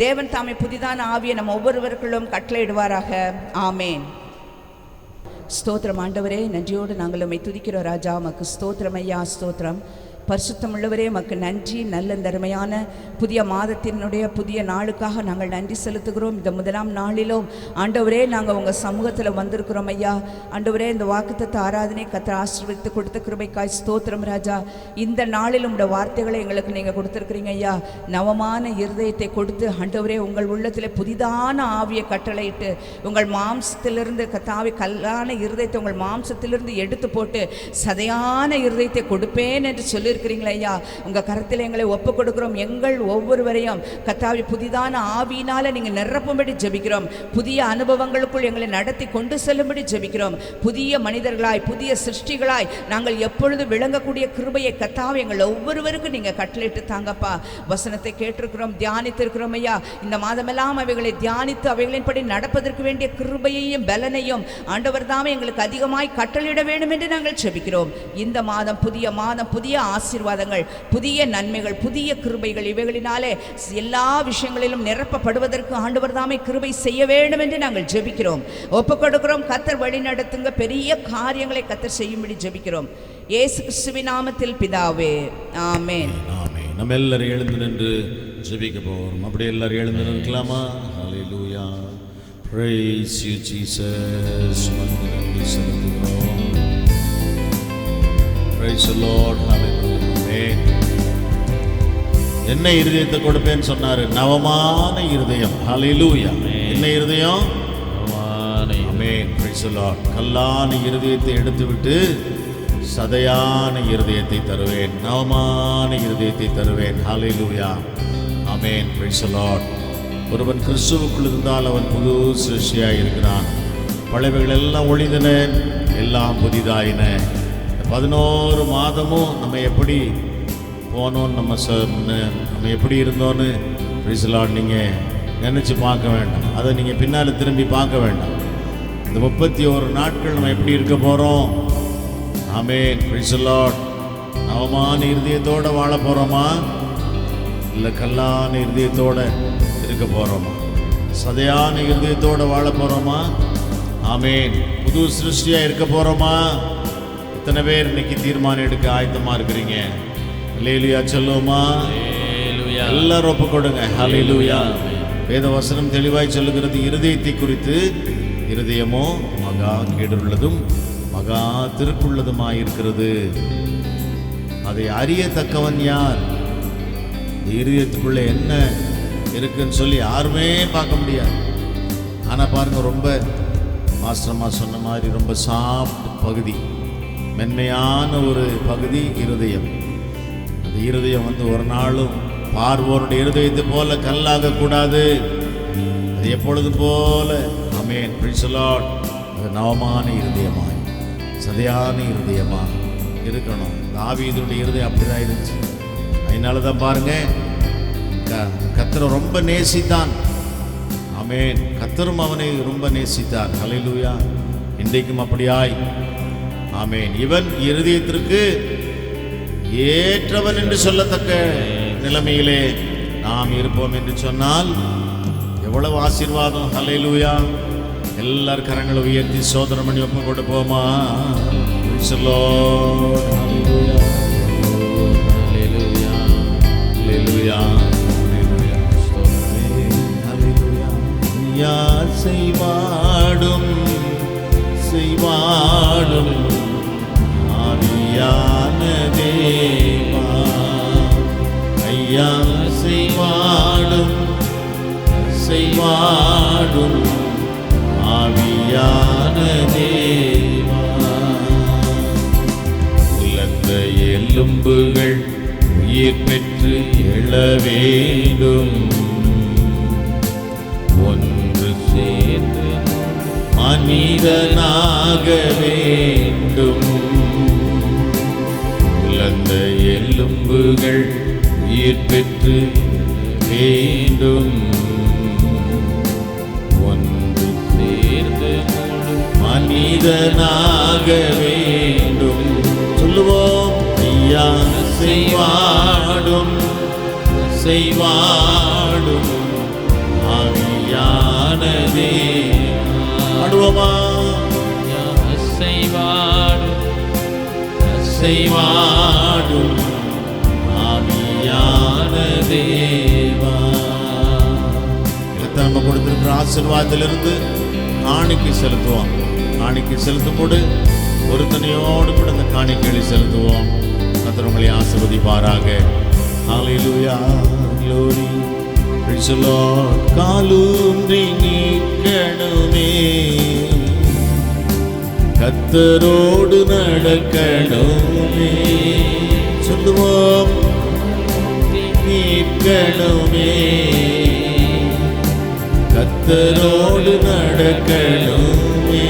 தேவன் தாமே புதிதான ஆவியை நம்ம ஒவ்வொருவருக்குள்ளும் கட்டளையிடுவாராக. ஆமேன். ஸ்தோத்திரம் ஆண்டவரே, நன்றியோடு நாங்கள் உம்மை துதிக்கிறோம் ராஜா. மக்கு ஸ்தோத்திரம் ஐயா, ஸ்தோத்திரம். பரிசுத்தம் உள்ளவரே மக்கு நன்றி. நல்ல தருமையான புதிய மாதத்தினுடைய புதிய நாளுக்காக நாங்கள் நன்றி செலுத்துகிறோம். இந்த முதலாம் நாளிலும் ஆண்டவரே நாங்கள் உங்கள் சமூகத்தில் வந்திருக்கிறோம் ஐயா. ஆண்டவரே இந்த வாக்குத்தத்த ஆராதனை கர்த்தர் ஆசீர்வதித்து கொடுத்த கிருபைக்காய் ஸ்தோத்திரம் ராஜா. இந்த நாளிலும் உடைய வார்த்தைகளை எங்களுக்கு நீங்கள் கொடுத்துருக்குறீங்க ஐயா. நவமான இருதயத்தை கொடுத்து ஆண்டவரே உங்கள் உள்ளத்தில் புதிதான ஆவியை கட்டளையிட்டு உங்கள் மாம்சத்திலிருந்து கர்த்தாவே கல்லான இருதயத்தை உங்கள் மாம்சத்திலிருந்து எடுத்து போட்டு சதையான இருதயத்தை கொடுப்பேன் என்று சொல்லி இருக்கிறீங்களா ஐயா, உங்கள் கருத்தில் எங்களை ஒப்பு கொடுக்குறோம். எங்கள் ஒவ்வொருவரையும் கர்த்தாவே புதிதான ஆவியினால் நீங்கள் நிரப்பும்படி ஜெபிக்கிறோம். புதிய அனுபவங்களுக்குள் எங்களை நடத்தி கொண்டு செல்லும்படி ஜெபிக்கிறோம். புதிய மனிதர்களாய், புதிய சிருஷ்டிகளாய் நாங்கள் எப்பொழுது விளங்கக்கூடிய கிருபையை கர்த்தாவே எங்கள் ஒவ்வொருவருக்கும் நீங்கள் கட்டளையிட்டு தாங்கப்பா. வசனத்தை கேட்டிருக்கிறோம், தியானித்திருக்கிறோம் ஐயா. இந்த மாதமெல்லாம் அவைகளை தியானித்து அவைகளின்படி நடப்பதற்கு வேண்டிய கிருபையையும் பலனையும் ஆண்டவர் தாமே எங்களுக்கு அதிகமாய் கட்டளையிட வேண்டும் என்று நாங்கள் ஜெபிக்கிறோம். இந்த மாதம் புதிய மாதம், புதிய ஆசீர்வாதங்கள், புதிய நன்மைகள், புதிய கிருபைகள் இவைகளினாலே எல்லா விஷயங்களிலும் நிரப்பப்படுவதற்கு ஆண்டவர் தாமே கிருபை செய்ய வேண்டும் என்று நாங்கள் ஜெபிக்கிறோம், ஒப்புக் கொடுக்கிறோம். கர்த்தர் வழி நடத்துங்க, பெரிய காரியங்களை கர்த்தர் செய்யும்படி ஜெபிக்கிறோம். இயேசு கிறிஸ்துவின் நாமத்தில் பிதாவே, ஆமென். ஆமென். நம்ம எல்லாரும் எழுந்து நின்று ஜெபிக்க போகிறோம். அப்படியே எல்லாரும் எழுந்து நிற்கலாமா? ஹல்லேலூயா, praise you Jesus. நன்றி செலுத்துகிறோம். Praise the Lord. Hallelujah. Amen. என்ன இருதயத்தை கொடுப்பேன்னு சொன்னாரு? நவமான இருதயம். ஹல்லேலூயா. என்ன இருதயம்? ஆமென். Praise the Lord. கல்லான இருதயத்தை எடுத்துவிட்டு சதையான இருதயத்தை தருவேன், நவமான இருதயத்தை தருவேன். ஹல்லேலூயா. ஆமென். Praise the Lord. ஒருவன் கிறிஸ்துவுக்குள் இருந்தால் அவன் புது சிருஷ்டியாய் இருக்கிறான். பழையவைகள் எல்லாம் ஒழிந்தன, எல்லாம் புதிதாயின. 11 மாதமும் நம்ம எப்படி போனோன்னு நம்ம எப்படி இருந்தோன்னு பிரைஸ் தி லார்ட் நீங்கள் நினச்சி பார்க்க வேண்டாம். அதை நீங்கள் பின்னால் திரும்பி பார்க்க வேண்டாம். இந்த 31 நாட்கள் நம்ம எப்படி இருக்க போகிறோம்? ஆமென். Praise the Lord. நவமான இருதயத்தோடு வாழ போகிறோமா, இல்லை கல்லான இருதயத்தோடு இருக்க போகிறோமா? சதையான இருதயத்தோடு வாழ போகிறோமா? ஆமென். புது சிருஷ்டியாக இருக்க போகிறோமா? எத்தனை பேர் இன்னைக்கு தீர்மானம் எடுக்க ஆயத்தமாக இருக்கிறீங்க? ஹல்லேலூயா சொல்லுவோமா? எல்லாரும் ஒப்பு கொடுங்க. ஹல்லேலூயா. வேத வசனம் தெளிவாய் சொல்லுகிறது, இருதயத்தை குறித்து, இருதயமோ மகா கேடுள்ளதும் மகா திருக்குள்ளதுமாயிருக்கிறது, அதை அறியத்தக்கவன் யார்? இருதயத்துக்குள்ள என்ன இருக்குன்னு சொல்லி யாருமே பார்க்க முடியாது. ஆனால் பாருங்க, ரொம்ப மாஸ்டர்மா சொன்ன மாதிரி ரொம்ப சாஃப்ட் பகுதி, மென்மையான ஒரு பகுதி இருதயம். அந்த இருதயம் ஒரு நாளும் பார்வோருடைய இருதயத்தை போல கல்லாக கூடாது. அது எப்பொழுதும் போல ஆமென் பிரைஸ் தி லார்ட், அது நவமான இருதயமாய், சதையான இருதயமாக இருக்கணும். தாவீதுடைய இருதயம் அப்படிதான் இருந்துச்சு. அதனால தான் பாருங்க, கர்த்தரை ரொம்ப நேசித்தான். ஆமென். கர்த்தரும் அவனை ரொம்ப நேசித்தார். ஹல்லேலூயா. இன்றைக்கும் அப்படியாய் ஆமென் இவன் இருதயத்திற்கு ஏற்றவன் என்று சொல்லத்தக்க நிலைமையிலே நாம் இருப்போம் என்று சொன்னால் எவ்வளவு ஆசீர்வாதம். ஹல்லேலூயா. எல்லார் கரங்களை உயர்த்தி சோதனை பண்ணி ஒப்பு கொடுப்போமா? Praise the Lord. Hallelujah. Hallelujah. Hallelujah. Hallelujah. யார் செய்வாடும் செய்வாடும் ஆவியான தேவா, ஐயா செய்வாடும் செய்வாடும் ஆவியான தேவா, உலர்ந்த எலும்புகள் உயிர் பெற்று எழ வேண்டும், ஒன்று சேர்ந்து மனிதனாக வேண்டும், உலர்ந்த எலும்புகள் உயிர் பெற்று வேண்டும், ஒன்று சேர்ந்து மனிதனாக வேண்டும். சொல்லுவோம். ஐயா செய்வாடும் செய்வாடும் ஆவியானதே. ஆடுவோமா? செய்வாடும் செய்வாடும் ஆவியான தேவா. நம்ம கொடுத்திருக்கிற ஆசீர்வாதத்திலிருந்து காணிக்கை செலுத்துவோம். காணிக்கை செலுத்தும் போது ஒரு தனியோடு கூட அந்த காணிக்கைகளை செலுத்துவோம். கர்த்தர் உங்களை ஆசீர்வதிப்பாராக. ஹல்லேலூயா. glory. Praise the Lord. காலூன்றி நிற்கணுமே, கர்த்தரோடு நடக்கணுமே. சொல்லுவோம். மீட்கணுமே, கர்த்தரோடு நடக்கணுமே,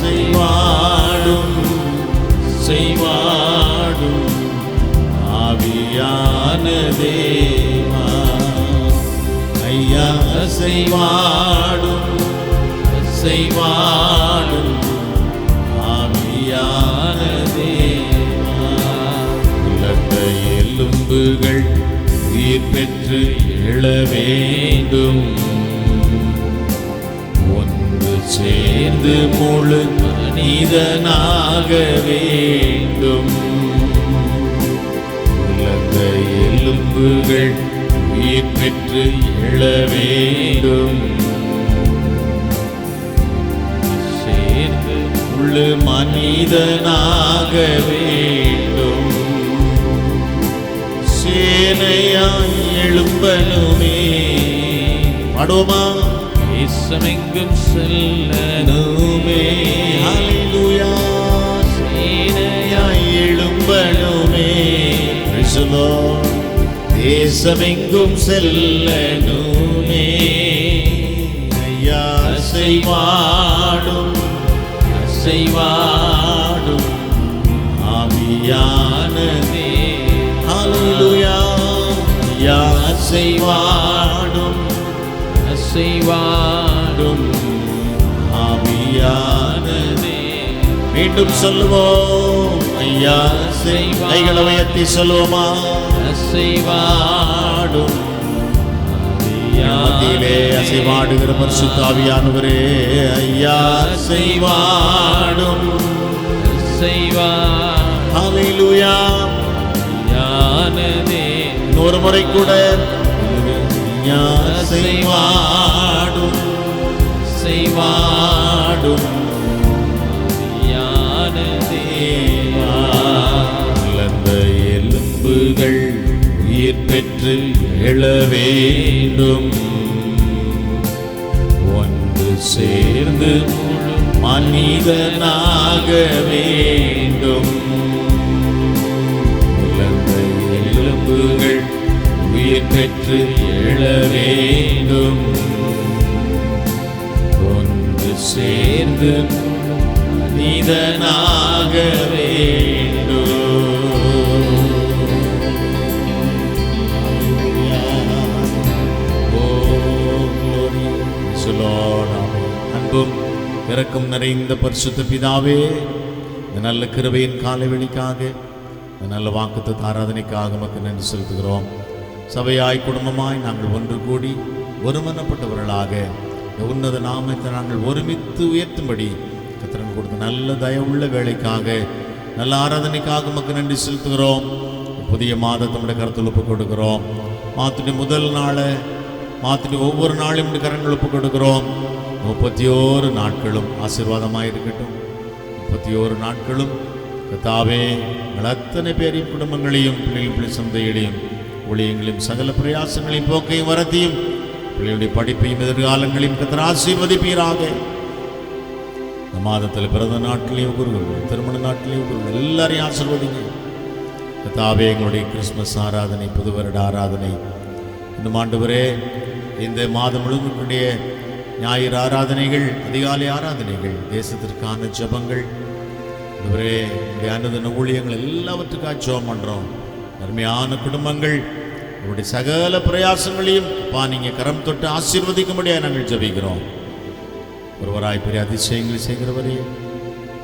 செய்வாடும் செய்வாடும் ஆவியான தேவா, ஐயா செய்வாடும் செய்வாடும் ஆவியான தேவா. உலக எலும்புகள் உயிர் பெற்று எழ வேண்டும், ஒன்று சேர்ந்து முழு மனிதனாக வேண்டும். உலக எலும்புகள் உயிர் பெற்று எழ வேண்டும், சேர்ந்து முழு மனிதனாக வேண்டும். சேனையாய் எழும்பனுமே, பாடுவோமா? தேசமெங்கும் செல்லனுமே, ஹல்லேலூயா. சேனையாய் எழும்பனுமே, பிரைஸ் தி லார்ட். தேசமெங்கும் செல்லனுமே, ஐயா செய்வாடும் செய்வாடும் ஆவியானதே, ஹல்லேலூயா. ஐயா செய்வாடும் செய்வாடும் ஆவியானதே. மீண்டும் சொல்லுவோம், ஐயா கைகளை உயர்த்தி சொல்லுவோமா? செய்வாடும் மத்தியிலே அசைவாடுகிற பரிசுத்த ஆவியானவரே, ஐயா செய்வாடும் செய்வாடும், ஹல்லேலூயா. இன்னொரு முறை கூட செய்வாடும் செய்வாடும் இழந்த எலும்புகள் உயிர் பெற்று எழ வேண்டும், ஒன்று சேர்ந்து முழு மனிதனாக வேண்டும். இழந்த எலும்புகள் உயிர் பெற்று எழ வேண்டும், ஒன்று சேர்ந்து மனிதனாக வேண்டும். அன்பும் இரக்கம் நிறைந்த பரிசுத்த பிதாவே, இந்த நல்ல கிருபையின் காலை வெளிக்காக, இந்த நல்ல வாக்குத்தத்த ஆராதனைக்காக உமக்கு நன்றி செலுத்துகிறோம். சபையாய் குடும்பமாய் நாங்கள் ஒன்று கூடி ஒருமனப்பட்டவர்களாக உன்னத நாமத்தை நாங்கள் ஒருமித்து உயர்த்தும்படி கர்த்தர் கொடுத்த நல்ல தயவுள்ள வேலைக்காக, நல்ல ஆராதனைக்காக உமக்கு நன்றி செலுத்துகிறோம். புதிய மாதத்தை நம்முடைய கருத்தில் ஒப்புக் கொடுக்கிறோம். மாதத்துடைய முதல் நாளை மாதத்துடைய ஒவ்வொரு நாளும் நம்முடைய கரங்கள் ஒப்புக் கொடுக்கிறோம். 31 நாட்களும் ஆசீர்வாதமாக இருக்கட்டும். 31 நாட்களும் கர்த்தாவே எங்கள் அத்தனை பேரையும் குடும்பங்களையும் பிள்ளைகள் சந்தைகளையும் ஊழியங்களையும் சகல பிரயாசங்களையும் போக்கையும் வரத்தையும் பிள்ளைகளுடைய படிப்பையும் எதிர்காலங்களையும் கர்த்தர் ஆசீர்வதிப்பீராக. இந்த மாதத்தில் பிறந்த நாட்டிலையும் குருகள், திருமண நாட்டிலையும் குருகள் எல்லாரையும் ஆசீர்வதிங்க கர்த்தாவே. எங்களுடைய கிறிஸ்துமஸ் ஆராதனை, புது வருட ஆராதனை, இன்னும் ஆண்டவரே இந்த மாதம் முழுவதுடைய ஞாயிறு ஆராதனைகள், அதிகாலை ஆராதனைகள், தேசத்திற்கான ஜபங்கள், ஆண்டவரே இந்த அனுதின ஊழியங்கள் எல்லாவற்றுக்காக ஜெபம் பண்ணுறோம். அருமையான குடும்பங்கள் உங்களுடைய சகல பிரயாசங்களையும் அப்பா நீங்கள் கரம் தொட்டு ஆசீர்வதிக்கும்படியாக நாங்கள் ஜெபிக்கிறோம். ஒருவராய் பெரிய அதிசயங்களை செய்கிறவரே,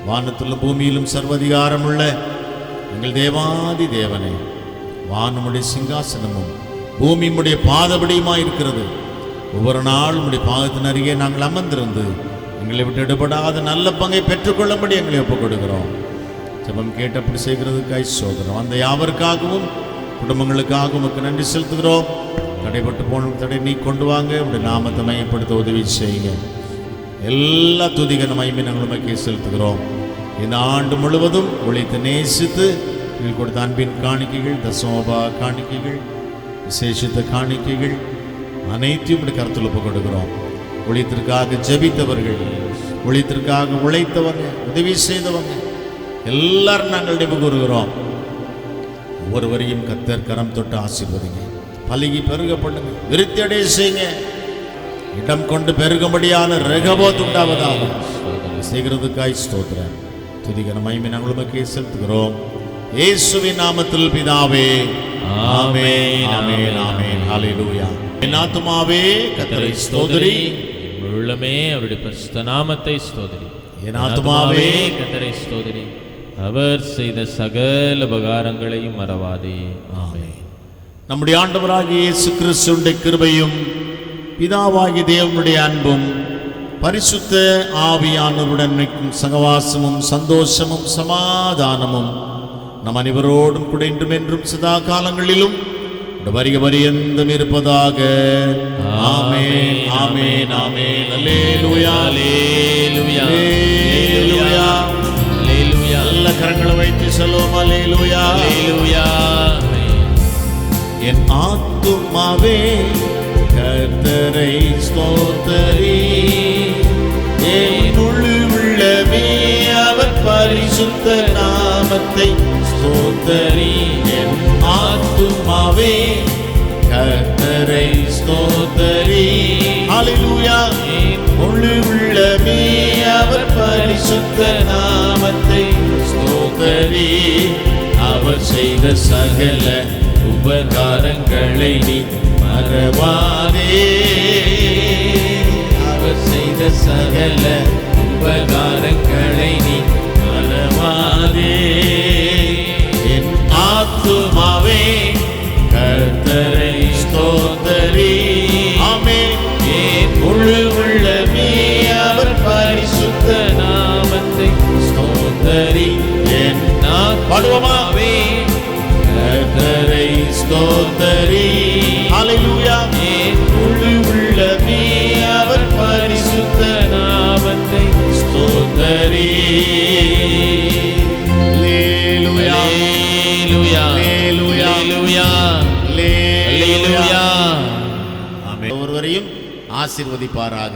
வானத்திலும் பூமியிலும் சர்வதிகாரம் உள்ள எங்கள் தேவாதி தேவனே, வானமுடைய சிங்காசனமும் பூமியுடைய பாதபடியுமாய் இருக்கிறது. ஒவ்வொரு நாள் உடைய பாதத்தின் அருகே நாங்கள் அமர்ந்திருந்து எங்களை விட்டு எடுபடாத நல்ல பங்கை பெற்றுக்கொள்ளும்படி எங்களை ஒப்புக் கொடுக்கிறோம். ஜெபம் கேட்டப்படி செய்கிறதுக்காய் சோதரம் அந்த யாவருக்காகவும் குடும்பங்களுக்காகவும் உமக்கு நன்றி செலுத்துகிறோம். தடைப்பட்டு போன தடை நீ கொண்டு வாங்க, உடைய நாமத்தை மையப்படுத்த உதவி செய்யுங்க. எல்லா துதிகன மகிமை நாங்கள் உமக்கே செலுத்துகிறோம். இந்த ஆண்டு முழுவதும் உழைத்து நேசித்து நீங்கள் கொடுத்த அன்பின் காணிக்கைகள், தசமோபா காணிக்கைகள், விசேஷித்த காணிக்கைகள் அனைத்தையும் இப்படி கருத்தில் ஒப்புக் கொடுக்கிறோம். ஊழியத்திற்காக ஜெபித்தவர்கள், ஊழியத்திற்காக உழைத்தவங்க, உதவி செய்தவங்க எல்லாரும் நாங்கள் நினைவு கூறுகிறோம். ஒவ்வொருவரையும் கர்த்தர் கரம் தொட்டு ஆசீர்வதிங்க, பலுகி பெருக பண்ணுங்க, விருத்தி அடைய செய்யுங்க. இடம் கொண்டு பெருகும்படியான ரெகபோத் உண்டாவதாக. செய்கிறதுக்காய் ஸ்தோத்திரம். துதிகர மகிமை நாங்கள் உமக்கே செலுத்துகிறோம். இயேசுவின் நாமத்தில் பிதாவே, ஆமென், ஆமென், ஆமென். ஹல்லேலூயா. என் ஆத்துமாவே கர்த்தரை ஸ்தோத்திரி, உள்ளமே அவருடைய பரிசுத்த நாமத்தை ஸ்தோத்திரி. என் ஆத்துமாவே கர்த்தரை ஸ்தோத்திரி, அவர் செய்த சகல உபகாரங்களையும் மறவாதே. ஆமென். நம்முடைய ஆண்டவராகிய இயேசு கிறிஸ்துவின் கிருபையும் பிதாவாகிய தேவனுடைய அன்பும் பரிசுத்த ஆவியானவருடன் நிற்கும் சகவாசமும் சந்தோஷமும் சமாதானமும் நம் அனைவரோடும் கூட இன்றும் என்றும் சதா காலங்களிலும் வருக பரியந்தம் இருப்பதாக. ஆமென், ஆமென், ஆமென். அல்லேலூயா, அல்லேலூயா, அல்லேலூயா, அல்லேலூயா. நல்ல கரங்களை வைத்து சொல்லுவோம். அல்லேலூயா, அல்லேலூயா. என் ஆத்துமாவே கர்த்தரை ஸ்தோத்திரி, என் முழு உள்ளமே அவர் பரிசுத்த நாமத்தை ஸ்தோத்திரி. என் ஆத்துமாவே கர்த்தரை ஸ்தோத்திரி. ஹல்லேலூயா. என் முழு உள்ளமே அவர் பரிசுத்த நாமத்தை ஸ்தோத்திரி. அவர் செய்த சகல உபகாரங்களை நீ மறவாதே. அவர் செய்த சகல உபகாரங்களை நீ மறவாதே. என் ஆத்துமாவே கர்த்தரை ஸ்தோத்திரி. ஆமென். என் முழு உள்ளமே அவர் பரிசுத்த நாமத்தை ஸ்தோத்திரி. என் பாடுவோமாவே கர்த்தரை ஸ்தோத்திரி. ஹல்லேலூயா. என் முழு உள்ளமே அவர் பரிசுத்த நாமத்தை ஸ்தோத்திரி. அல்லேலூயா, அல்லேலூயா, அல்லேலூயா, அல்லேலூயா, அல்லேலூயா. அல்லேலூயா. ஆமென். ஒவ்வொருவரையும் ஆசீர்வதிப்பாராக.